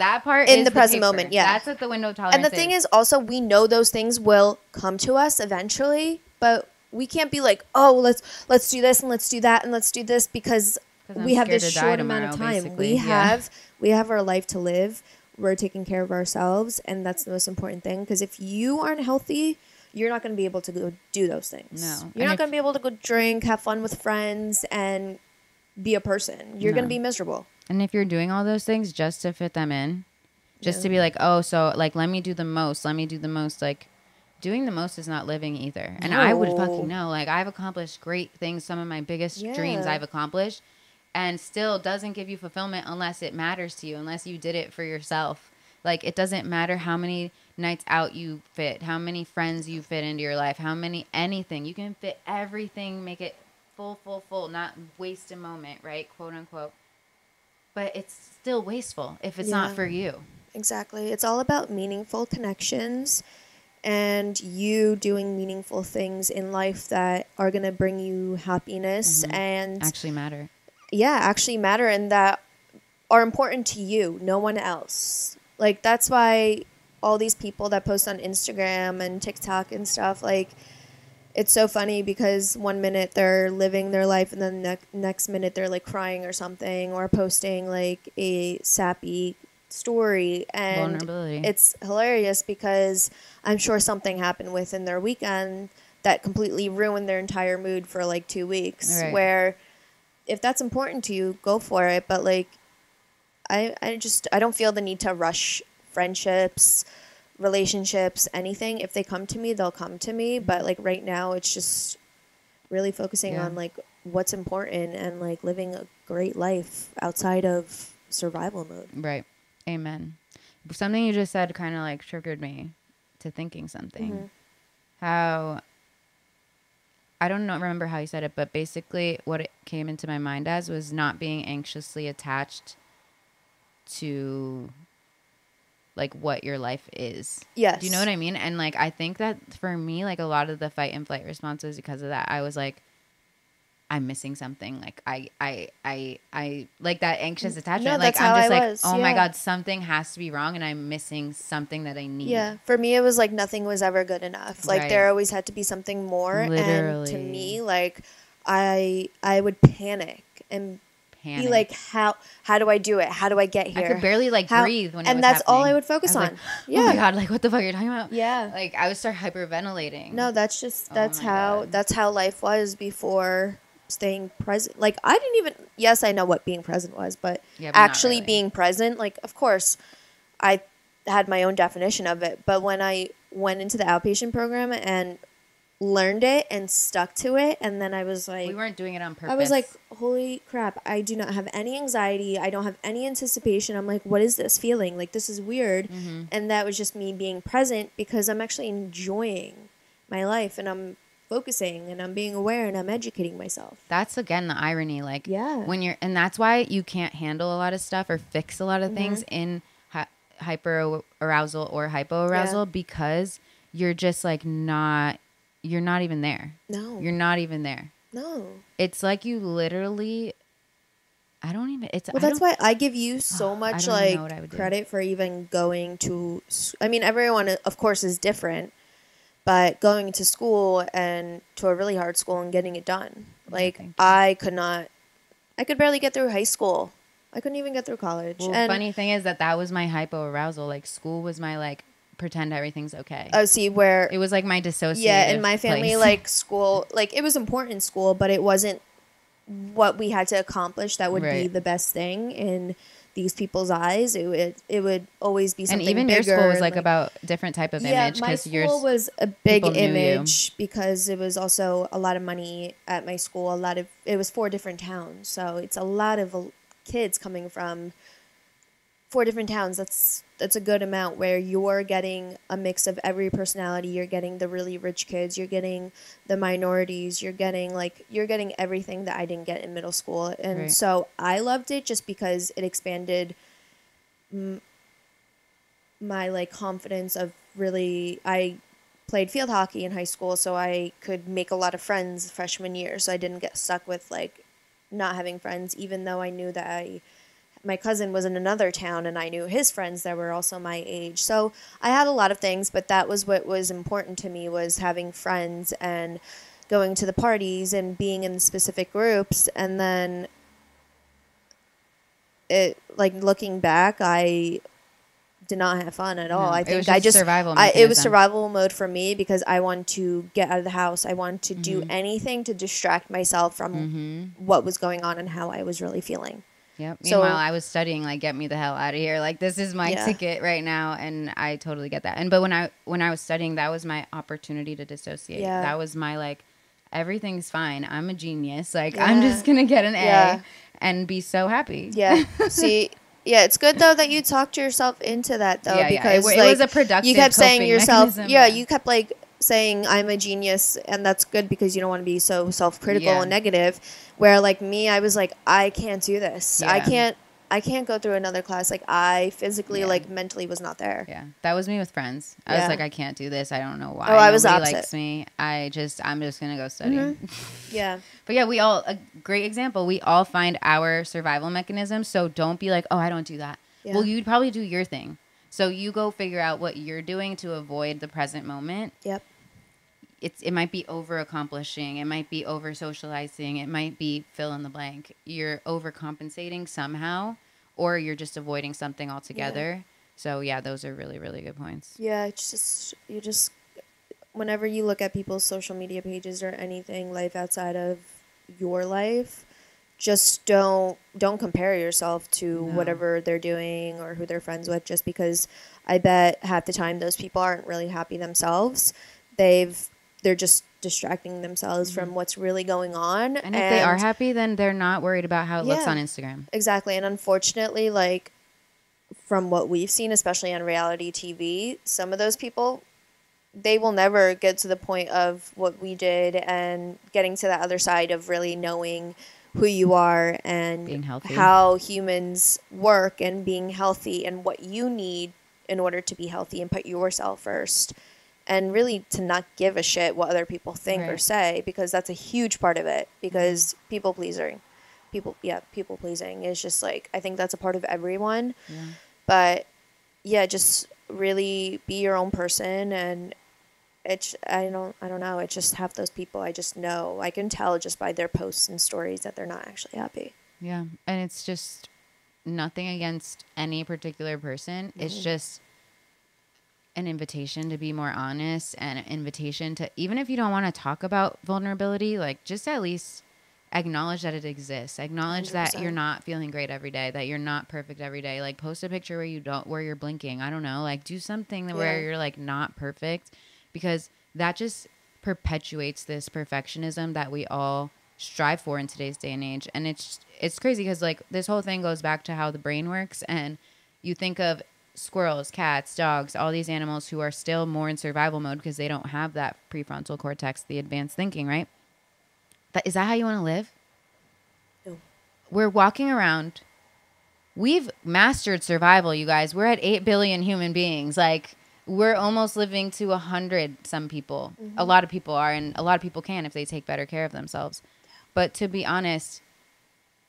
In is the present paper. moment, yeah. That's what the window of tolerance And the thing is also we know those things will come to us eventually, but we can't be like, oh, let's do this and let's do that and let's do this because 'Cause I'm we have scared this to die short amount of tomorrow, time. basically. We Yeah. have our life to live. We're taking care of ourselves, and that's the most important thing. Because if you aren't healthy, you're not going to be able to go do those things. No. You're And not if- going to be able to go drink, have fun with friends, and be a person. You're going to No. be miserable. And if you're doing all those things just to fit them in, just Yeah. to be like, oh, so like let me do the most, like doing the most is not living either. And I would No. fucking know. Like I've accomplished great things, some of my biggest dreams Yeah. I've accomplished, and still doesn't give you fulfillment unless it matters to you, unless you did it for yourself. Like it doesn't matter how many nights out you fit, how many friends you fit into your life, how many anything. You can fit everything, make it full, not waste a moment, right? Quote unquote. But it's still wasteful if it's not Yeah. for you. Exactly. It's all about meaningful connections and you doing meaningful things in life that are going to bring you happiness and Actually matter. actually matter and that are important to you, no one else. Like that's why all these people that post on Instagram and TikTok and stuff, like it's so funny because one minute they're living their life and then the next minute they're like crying or something or posting like a sappy story and Vulnerability. it's hilarious because I'm sure something happened within their weekend that completely ruined their entire mood for like 2 weeks. Right. Where if that's important to you, go for it. But like I don't feel the need to rush friendships, relationships, anything. If they come to me, they'll come to me. But like right now it's just really focusing Yeah. on like what's important and like living a great life outside of survival mode. Right. Amen. Something you just said kind of like triggered me to thinking something. How, I don't know, remember how you said it, but basically what it came into my mind as was not being anxiously attached to like what your life is. Yes. Do you know what I mean? And like, I think that for me, like a lot of the fight and flight responses because of that, I was like, I'm missing something. Like I like that anxious attachment. No, like that's I'm how just I like, was. oh Yeah. my God, something has to be wrong and I'm missing something that I need. Yeah. For me, it was like nothing was ever good enough. Like Right. there always had to be something more. And to Literally. me, like I would panic and be like, how do I do it? How do I get here? I could barely like breathe when it was and that's all I happening. would focus I was on. like, Yeah. oh my God, like what the fuck are you talking about? Yeah. Like I would start hyperventilating. No, that's just that's my how God. that's how life was before staying present. Like I didn't even yes, I know what being present was, but Yeah, but not actually really. being present, like of course I had my own definition of it, but when I went into the outpatient program and learned it and stuck to it, and then I was like We weren't doing it on purpose. I was like, holy crap, I do not have any anxiety. I don't have any anticipation. I'm like, what is this feeling? Like, this is weird. Mm-hmm. And that was just me being present because I'm actually enjoying my life and I'm focusing and I'm being aware and I'm educating myself. That's again the irony. Like, Yeah. when you're, and that's why you can't handle a lot of stuff or fix a lot of things in hyper arousal or hypo arousal because you're just like you're not even there. No. You're not even there. No. It's like you literally, I don't even, it's, Well, that's why I give you so much don't even know what I like would do. credit for even going to. I mean, everyone of course is different, but going to school and to a really hard school and getting it done. Like thank you. I could not. I could barely get through high school. I couldn't even get through college. Well, and funny thing is that was my hypo arousal. Like school was my like pretend everything's okay. oh, see where It was like my dissociative. yeah, in my family, place. like school, like it was important in school, but it wasn't what we had to accomplish that would be Right. the best thing in these people's eyes. It would always be and something even bigger. your school was and, like about different type of yeah, image my because yours school was a big people knew you. image because it was also a lot of money at my school. It was 4 different towns, so it's a lot of kids coming from 4 different towns. That's a good amount where you're getting a mix of every personality. You're getting the really rich kids. You're getting the minorities. You're getting everything that I didn't get in middle school. And Right. so I loved it just because it expanded my like confidence of really. I played field hockey in high school, so I could make a lot of friends freshman year. So I didn't get stuck with like not having friends, even though I knew that my cousin was in another town and I knew his friends that were also my age. So I had a lot of things, but that was what was important to me, was having friends and going to the parties and being in specific groups. And then it, like, looking back, I did not have fun at all. No, I it think was I just just survival it was mechanism. survival mode for me because I wanted to get out of the house. I wanted to do Mm-hmm. anything to distract myself from what was going on and how I was really feeling. Yep. So- Meanwhile, I was studying, like, get me the hell out of here. Like, this is my Yeah. ticket right now, and I totally get that. And but when I was studying, that was my opportunity to dissociate. Yeah. That was my like, everything's fine. I'm a genius. Like, I'm Yeah. just gonna get an A Yeah. and be so happy. Yeah. See, yeah, it's good though that you talked yourself into that though, Yeah, yeah. because It like was a productive you kept saying coping yourself, mechanism, yeah, yeah. you kept like saying I'm a genius, and that's good because you don't want to be so self-critical Yeah. and negative. Where like me, I was like, I can't do this. Yeah. I can't go through another class. Like I physically, Yeah. like mentally, was not there. Yeah, that was me with friends. I Yeah. was like, I can't do this. I don't know why. Oh, I was Nobody opposite. likes me. I'm just gonna go study. Yeah. But yeah, a great example. We all find our survival mechanisms. So don't be like, oh, I don't do that. Yeah. Well, you'd probably do your thing. So you go figure out what you're doing to avoid the present moment. Yep. It might be over accomplishing. It might be over socializing. It might be fill in the blank. You're overcompensating somehow, or you're just avoiding something altogether. So yeah, those are really, really good points. Yeah, it's just you just whenever you look at people's social media pages or anything life outside of your life, just don't compare yourself to No. whatever they're doing or who they're friends with, just because I bet half the time those people aren't really happy themselves. They've they're just distracting themselves from what's really going on. And if they are happy, then they're not worried about how it looks Yeah. on Instagram. Exactly. And unfortunately, like, from what we've seen, especially on reality TV, some of those people, they will never get to the point of what we did and getting to that other side of really knowing who you are and Being healthy. how humans work and being healthy and what you need in order to be healthy and put yourself first. And really to not give a shit what other people think or Right. say, because that's a huge part of it. Because people pleasing is just like, I think that's a part of everyone. Yeah. But yeah, just really be your own person. And it's, I don't know, it's just half those people, I just know, I can tell just by their posts and stories that they're not actually happy. Yeah. And it's just nothing against any particular person. It's just an invitation to be more honest, and an invitation to, even if you don't want to talk about vulnerability, like, just at least acknowledge that it exists. Acknowledge 100%. that you're not feeling great every day, that you're not perfect every day. Like, post a picture where you're blinking. I don't know. Like, do something where you're like not perfect, because that just perpetuates this perfectionism that we all strive for in today's day and age. And it's crazy because, like, this whole thing goes back to how the brain works. And you think of squirrels, cats, dogs, all these animals who are still more in survival mode because they don't have that prefrontal cortex, the advanced thinking, right? Is that how you want to live? No. We're walking around. We've mastered survival, you guys. We're at 8 billion human beings. Like, we're almost living to 100, some people. A lot of people are, and a lot of people can if they take better care of themselves. But to be honest,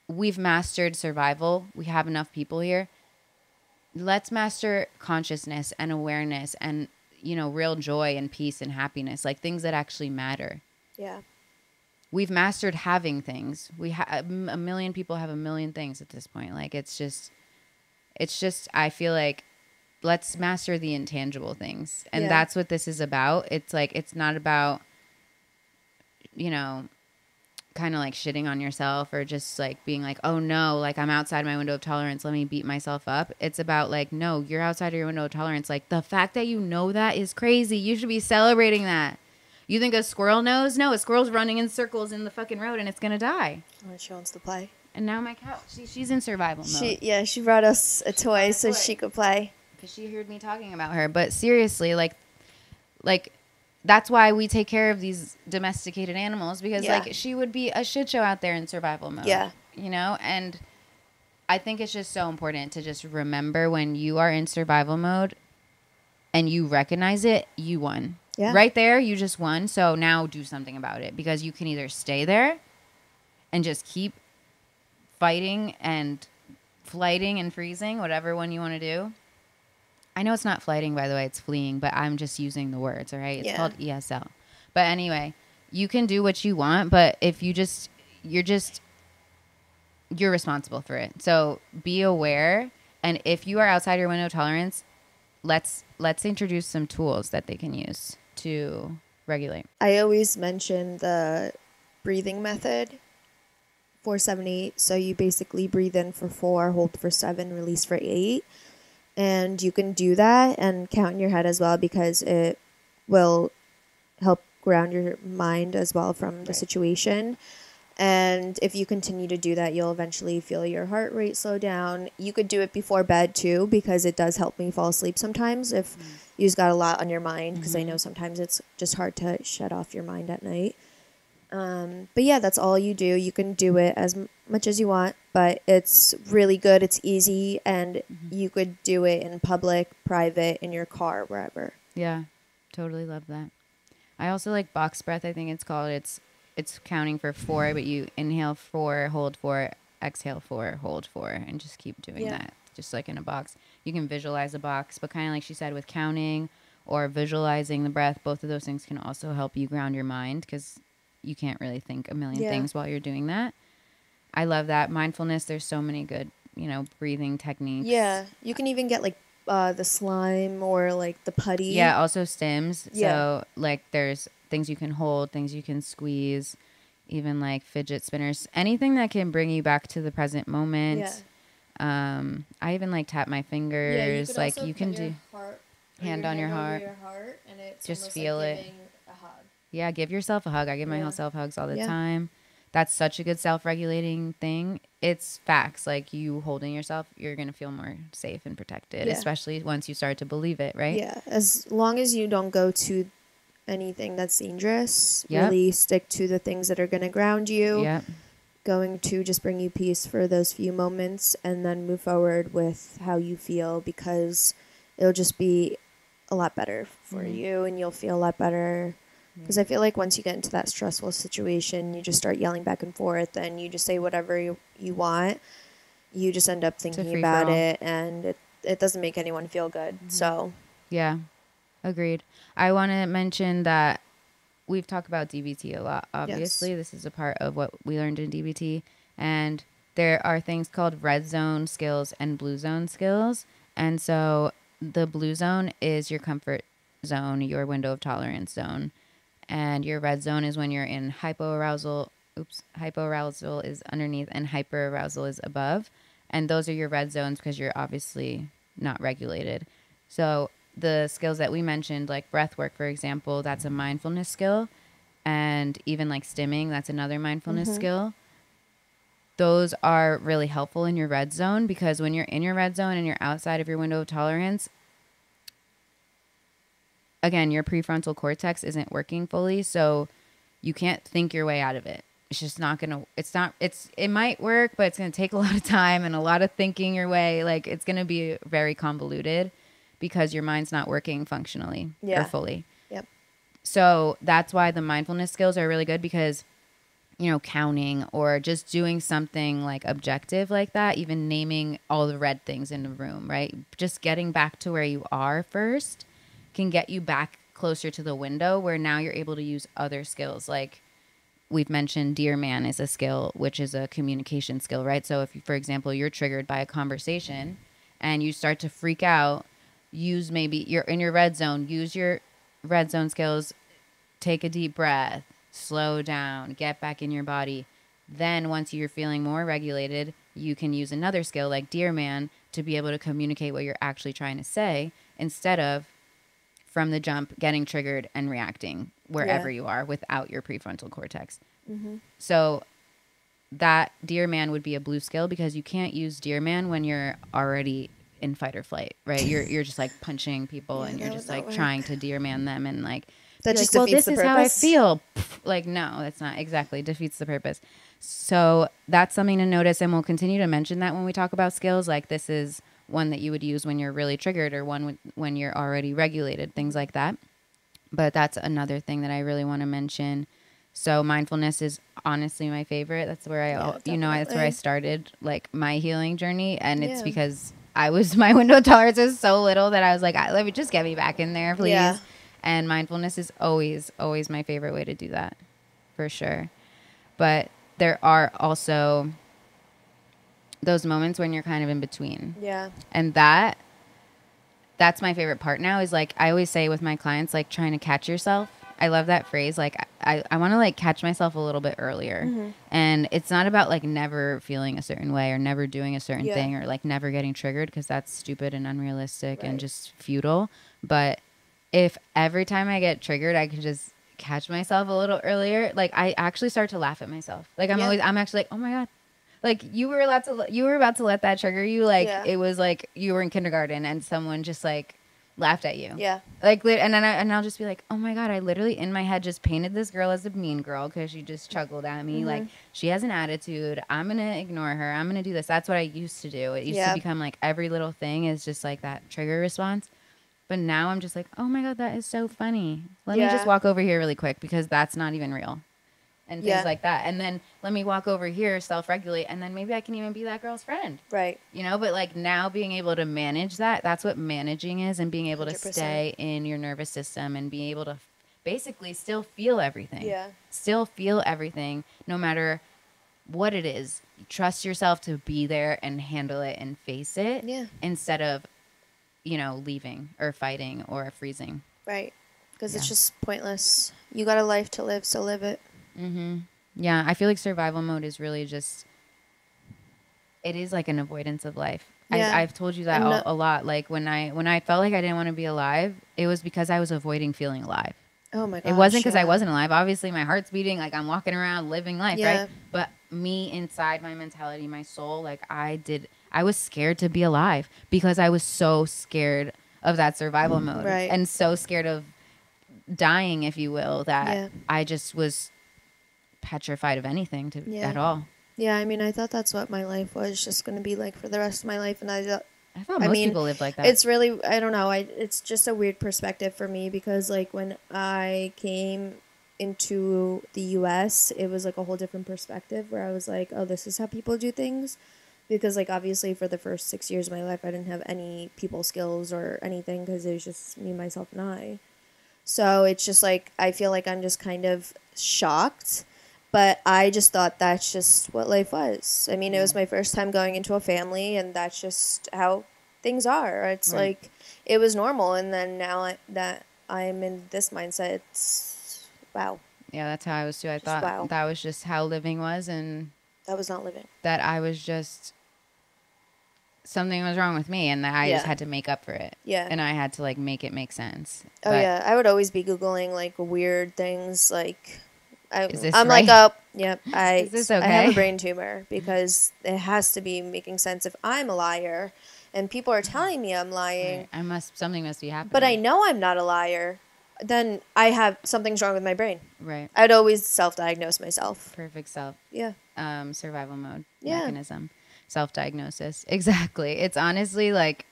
we've mastered survival. We have enough people here. Let's master consciousness and awareness and, real joy and peace and happiness, like things that actually matter. Yeah. We've mastered having things. A million people have a million things at this point. Like, it's just, I feel like, let's master the intangible things. And that's what this is about. It's like, it's not about, kind of like shitting on yourself or just like being like, oh no, like, I'm outside my window of tolerance, let me beat myself up. It's about like, no, you're outside of your window of tolerance. Like, the fact that you know that is crazy. You should be celebrating that. You think a squirrel knows? No, a squirrel's running in circles in the fucking road and it's gonna die. Oh, she wants to play. And now my couch, she's in survival mode. She brought us a toy so she could play. Because she heard me talking about her. But seriously, like that's why we take care of these domesticated animals, because like, she would be a shit show out there in survival mode. Yeah. And I think it's just so important to just remember, when you are in survival mode and you recognize it, you won. Yeah. Right there, you just won. So now do something about it, because you can either stay there and just keep fighting and flighting and freezing, whatever one you want to do. I know it's not flighting, by the way, it's fleeing, but I'm just using the words, all right? It's called ESL. But anyway, you can do what you want, but if you're responsible for it. So be aware. And if you are outside your window of tolerance, let's introduce some tools that they can use to regulate. I always mention the breathing method, 4-7-8. So you basically breathe in for 4, hold for 7, release for 8. And you can do that and count in your head as well, because it will help ground your mind as well from the situation. And if you continue to do that, you'll eventually feel your heart rate slow down. You could do it before bed too, because it does help me fall asleep sometimes if you've got a lot on your mind, because I know sometimes it's just hard to shut off your mind at night. But yeah, that's all you do. You can do it as much as you want, but it's really good. It's easy, and you could do it in public, private, in your car, wherever. Yeah, totally love that. I also like box breath, I think it's called. It's counting for 4, but you inhale 4, hold 4, exhale 4, hold 4, and just keep doing that, just like in a box. You can visualize a box, but kind of like she said, with counting or visualizing the breath, both of those things can also help you ground your mind, because you can't really think a million things while you're doing that. I love that. Mindfulness, there's so many good, breathing techniques. Yeah, you can even get like the slime or like the putty. Yeah, also stims. Yeah. So like, there's things you can hold, things you can squeeze, even like fidget spinners, anything that can bring you back to the present moment. Yeah. I even like tap my fingers. You can do hand on your heart. And it's just almost feel like it. giving a hug. Yeah, give yourself a hug. I give Yeah. myself hugs all the Yeah. time. That's such a good self-regulating thing. It's facts. Like you holding yourself, you're going to feel more safe and protected, Yeah. especially once you start to believe it, right? Yeah. As long as you don't go to anything that's dangerous, Yep. really stick to the things that are going to ground you, Yep. going to just bring you peace for those few moments, and then move forward with how you feel, because it'll just be a lot better for you and you'll feel a lot better. Because I feel like once you get into that stressful situation, you just start yelling back and forth and you just say whatever you want. You just end up It's a thinking free for about all. it, and it doesn't make anyone feel good. So, Yeah. Agreed. I want to mention that we've talked about DBT a lot. yes. Obviously, this is a part of what we learned in DBT. And there are things called red zone skills and blue zone skills. And so the blue zone is your comfort zone, your window of tolerance zone. And your red zone is when you're in hypoarousal. Oops, hypoarousal is underneath and hyperarousal is above. And those are your red zones because you're obviously not regulated. So the skills that we mentioned, like breath work, for example, that's a mindfulness skill. And even like stimming, that's another mindfulness skill. Those are really helpful in your red zone because when you're in your red zone and you're outside of your window of tolerance, again, your prefrontal cortex isn't working fully. So you can't think your way out of it. It's just not going to, it might work, but it's going to take a lot of time and a lot of thinking your way. Like it's going to be very convoluted because your mind's not working functionally or Yeah. fully. Yep. So that's why the mindfulness skills are really good because, you know, counting or just doing something like objective like that, even naming all the red things in the room, right? Just getting back to where you are first can get you back closer to the window where now you're able to use other skills. Like we've mentioned, Dear Man is a skill, which is a communication skill, right? So if, for example, you're triggered by a conversation and you start to freak out, you're in your red zone, use your red zone skills, take a deep breath, slow down, get back in your body. Then once you're feeling more regulated, you can use another skill like Dear Man to be able to communicate what you're actually trying to say instead of from the jump getting triggered and reacting wherever you are without your prefrontal cortex. So that Dear Man would be a blue skill because you can't use Dear Man when you're already in fight or flight, right? You're just like punching people and you're that just would not like trying work. to Dear Man them and like That be like, just well, defeats this the is how I purpose. feel. Like, no, that's not exactly defeats the purpose. So that's something to notice, and we'll continue to mention that when we talk about skills. Like this is one that you would use when you're really triggered or one when you're already regulated, things like that. But that's another thing that I really want to mention. So mindfulness is honestly my favorite. That's where that's where I Definitely. started like my healing journey, and it's Yeah. because my window of tolerance was so little that I was like, let me just get me back in there, Yeah. please. And mindfulness is always my favorite way to do that, for sure. But there are also those moments when you're kind of in between, Yeah. and that's my favorite part now is like I always say with my clients, like trying to catch yourself. I love that phrase. Like I want to like catch myself a little bit earlier. And it's not about like never feeling a certain way or never doing a certain Yeah. thing or like never getting triggered because that's stupid and unrealistic and Right. just futile. But if every time I get triggered, I could just catch myself a little earlier, like I actually start to laugh at myself. Like I'm actually like, oh my God, like you were about to let that trigger you. Like Yeah. it was like you were in kindergarten and someone just like laughed at you. Yeah. Like and then I'll just be like, oh my God, I literally in my head just painted this girl as a mean girl because she just chuckled at me. Like she has an attitude. I'm gonna ignore her. I'm gonna do this. That's what I used to do. It used to Yeah. become like every little thing is just like that trigger response. But now I'm just like, oh my God, that is so funny. Let me just Yeah. walk over here really quick because that's not even real and things Yeah. like that. And then let me walk over here, self-regulate, and then maybe I can even be that girl's friend. Right. You know, but like now being able to manage that's what managing is, and being able to 100%. stay in your nervous system and being able to basically still feel everything. Yeah. Still feel everything no matter what it is. Trust yourself to be there and handle it and face it Yeah. instead of, leaving or fighting or freezing. Right. Because Yeah. it's just pointless. You got a life to live, so live it. Yeah, I feel like survival mode is really just, it is like an avoidance of life. Yeah. I've told you that a lot. Like when I felt like I didn't want to be alive, it was because I was avoiding feeling alive. Oh my It wasn't gosh, because I yeah. wasn't alive. Obviously, my heart's beating, like I'm walking around living life, right? Yeah. But me inside my mentality, my soul, like I was scared to be alive because I was so scared of that survival mode Right. and so scared of dying, if you will, that Yeah. I just was petrified of anything to Yeah. at all. Yeah, I mean, I thought that's what my life was just going to be like for the rest of my life, and I thought I most mean, people lived like that. it's really, I don't know, it's just a weird perspective for me because like when I came into the US, it was like a whole different perspective where I was like, oh, this is how people do things. Because like obviously for the first 6 years of my life, I didn't have any people skills or anything because it was just me, myself, and I. So it's just like I feel like I'm just kind of shocked, but I just thought that's just what life was. I mean, it was my first time going into a family, and that's just how things are. It's Right. like it was normal, and then now that I'm in this mindset, it's wow, Yeah, that's how I was too. I just thought wow. that was just how living was, and That was not living. that I was just something was wrong with me, and that I just Yeah. had to make up for it. Yeah. And I had to like make it make sense. Oh But yeah, I would always be googling like weird things. Like, is this I'm like, right? oh, yep, Is this I have a okay? brain tumor because it has to be making sense if I'm a liar, and people are telling me I'm lying, Right. Something must be happening. but I know I'm not a liar. Then I have something's wrong with my brain. Right. I'd always self-diagnose myself. Perfect self Yeah, survival mode yeah, mechanism. Self-diagnosis. Exactly. It's honestly like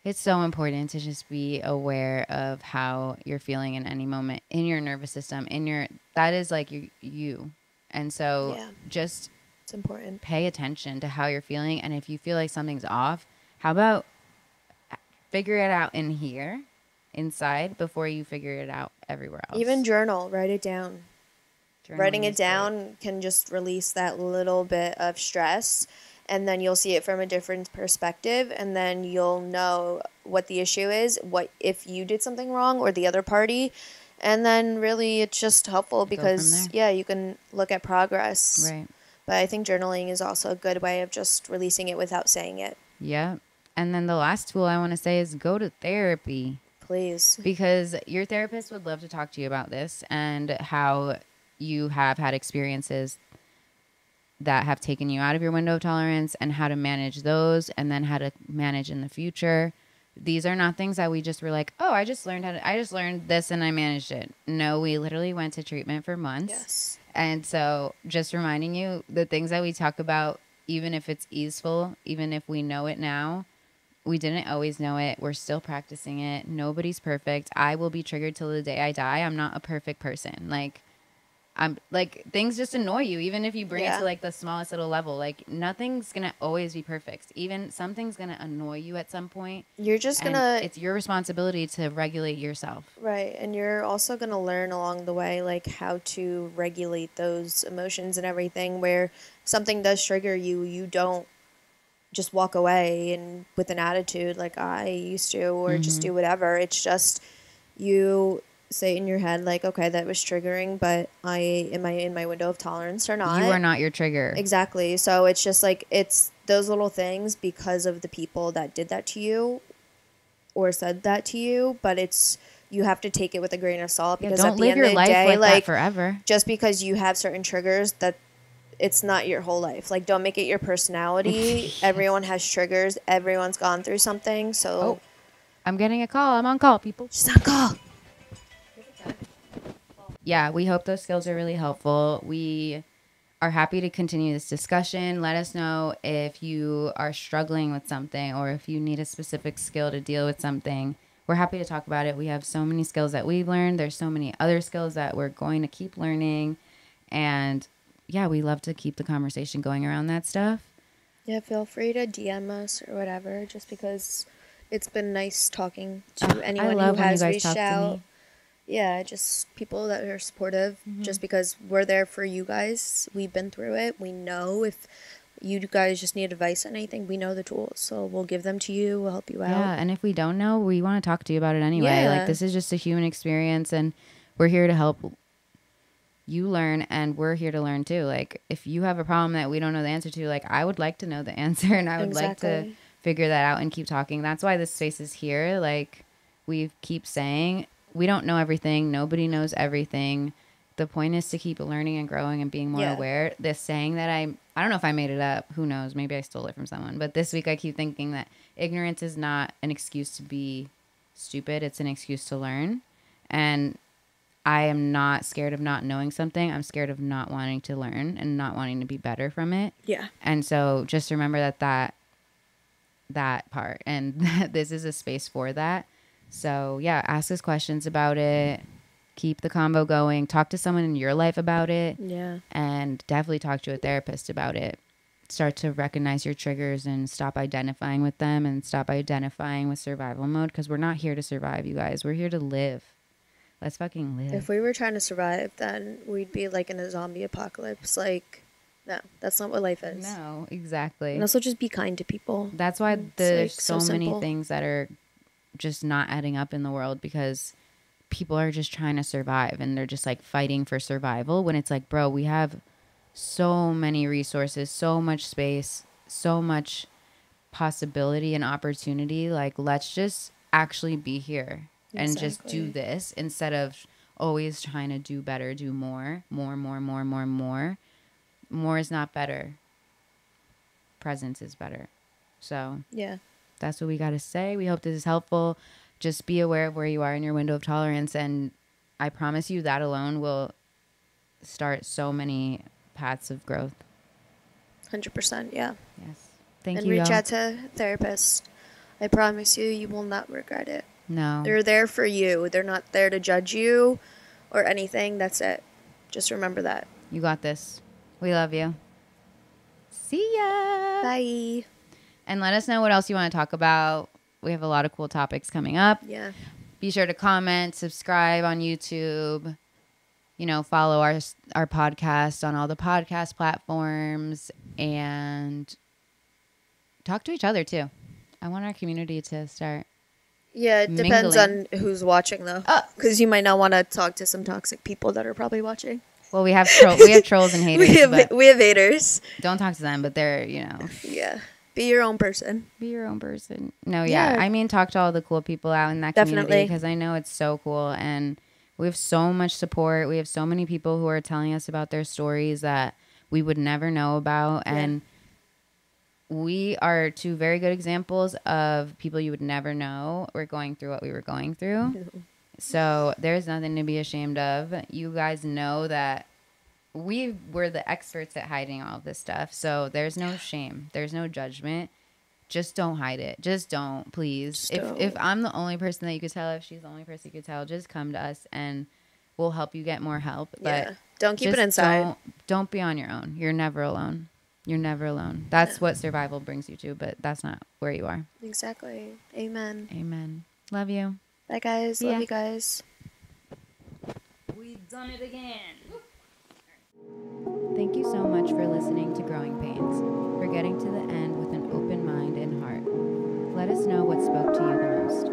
it's so important to just be aware of how you're feeling in any moment in your nervous system, in your that is like you. And so yeah. just It's important. pay attention to how you're feeling, and if you feel like something's off, how about figure it out in here inside before you figure it out everywhere else. Even journal, write it down. Writing Journaling it is great. down can just release that little bit of stress, and then you'll see it from a different perspective, and then you'll know what the issue is, what if you did something wrong or the other party, and then really it's just helpful Go from because there. yeah, you can look at progress. Right. But I think journaling is also a good way of just releasing it without saying it. Yeah. And then the last tool I want to say is go to therapy, Please. because your therapist would love to talk to you about this and how you have had experiences that have taken you out of your window of tolerance and how to manage those and then how to manage in the future. These are not things that we just were like, oh, I just learned this and I managed it. No, we literally went to treatment for months. Yes. And so just reminding you the things that we talk about, even if it's easeful, even if we know it now, we didn't always know it. We're still practicing it. Nobody's perfect. I will be triggered till the day I die. I'm not a perfect person. Like, I'm like things just annoy you, even if you bring it Yeah. to like the smallest little level. Like nothing's gonna always be perfect. Even something's gonna annoy you at some point. You're just And gonna it's your responsibility to regulate yourself. right, and you're also going to learn along the way like how to regulate those emotions and everything where if something does trigger you, you don't just walk away and with an attitude like I used to or just do whatever. It's just you say in your head like, okay, that was triggering, but I am I in my window of tolerance or not? You are not your trigger. Exactly. So it's just like it's those little things because of the people that did that to you or said that to you, but it's you have to take it with a grain of salt Yeah, because don't at the live end your of the life day, like that like forever. just because you have certain triggers that it's not your whole life. Like don't make it your personality. Yes. Everyone has triggers. Everyone's gone through something. So Oh, I'm getting a call. I'm on call, people. just on call. Yeah, we hope those skills are really helpful. We are happy to continue this discussion. Let us know if you are struggling with something or if you need a specific skill to deal with something. We're happy to talk about it. We have so many skills that we've learned. There's so many other skills that we're going to keep learning. And yeah, we love to keep the conversation going around that stuff. Yeah, feel free to DM us or whatever just because it's been nice talking to anyone I love who when you has guys reached talk to out. me. Yeah, just people that are supportive just because we're there for you guys. We've been through it. We know if you guys just need advice on anything, we know the tools. So we'll give them to you. We'll help you out. Yeah, and if we don't know, we want to talk to you about it anyway. Yeah. Like this is just a human experience and we're here to help you learn and we're here to learn too. Like if you have a problem that we don't know the answer to, like I would like to know the answer and I would like to Exactly. figure that out and keep talking. That's why this space is here. Like we keep saying we don't know everything. Nobody knows everything. The point is to keep learning and growing and being more aware. This saying that I don't know if I made it up. Who knows? Maybe I stole it from someone. But this week I keep thinking that ignorance is not an excuse to be stupid. It's an excuse to learn. And I am not scared of not knowing something. I'm scared of not wanting to learn and not wanting to be better from it. Yeah. And so just remember that part. And this is a space for that. So yeah, ask us questions about it. Keep the combo going. Talk to someone in your life about it. Yeah. And definitely talk to a therapist about it. Start to recognize your triggers and stop identifying with them and stop identifying with survival mode, because we're not here to survive, you guys. We're here to live. Let's fucking live. If we were trying to survive, then we'd be like in a zombie apocalypse. Like, no, that's not what life is. No, exactly. And also just be kind to people. That's why there's like, so many simple. things that are just not adding up in the world, because people are just trying to survive and they're just like fighting for survival, when it's like, bro, we have so many resources, so much space, so much possibility and opportunity. Like, let's just actually be here and just do this instead of always trying to do better, do more. More is not better. Presence is better. So yeah, that's what we got to say. We hope this is helpful. Just be aware of where you are in your window of tolerance, and I promise you that alone will start so many paths of growth. 100%. Yeah. Yes. Thank and you. And reach y'all. out to a therapist. I promise you, you will not regret it. No. They're there for you. They're not there to judge you or anything. That's it. Just remember that. You got this. We love you. See ya. Bye. And let us know what else you want to talk about. We have a lot of cool topics coming up. Yeah. Be sure to comment, subscribe on YouTube. You know, follow our podcast on all the podcast platforms, and talk to each other too. I want our community to start. Yeah, it depends on who's watching, though. Because you might not want to talk to some toxic people that are probably watching. Well, we have trolls and haters. we have haters. Don't talk to them, but they're, Yeah. Be your own person. Be your own person. No, yeah. I mean, talk to all the cool people out in that community, because I know it's so cool. And we have so much support. We have so many people who are telling us about their stories that we would never know about. Yeah. And we are two very good examples of people you would never know were going through what we were going through. So there's nothing to be ashamed of. You guys know that we were the experts at hiding all of this stuff. So there's no shame. There's no judgment. Just don't hide it. Just don't, please. If I'm the only person that you could tell, if she's the only person you could tell, just come to us and we'll help you get more help. But don't keep it inside. Don't be on your own. You're never alone. You're never alone. That's what survival brings you to, but that's not where you are. Exactly. Amen. Amen. Love you. Bye, guys. Love you guys. We've done it again. Thank you so much for listening to Growing Pains, for getting to the end with an open mind and heart. Let us know what spoke to you the most.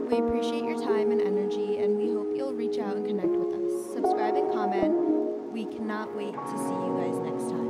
We appreciate your time and energy, and we hope you'll reach out and connect with us. Subscribe and comment. We cannot wait to see you guys next time.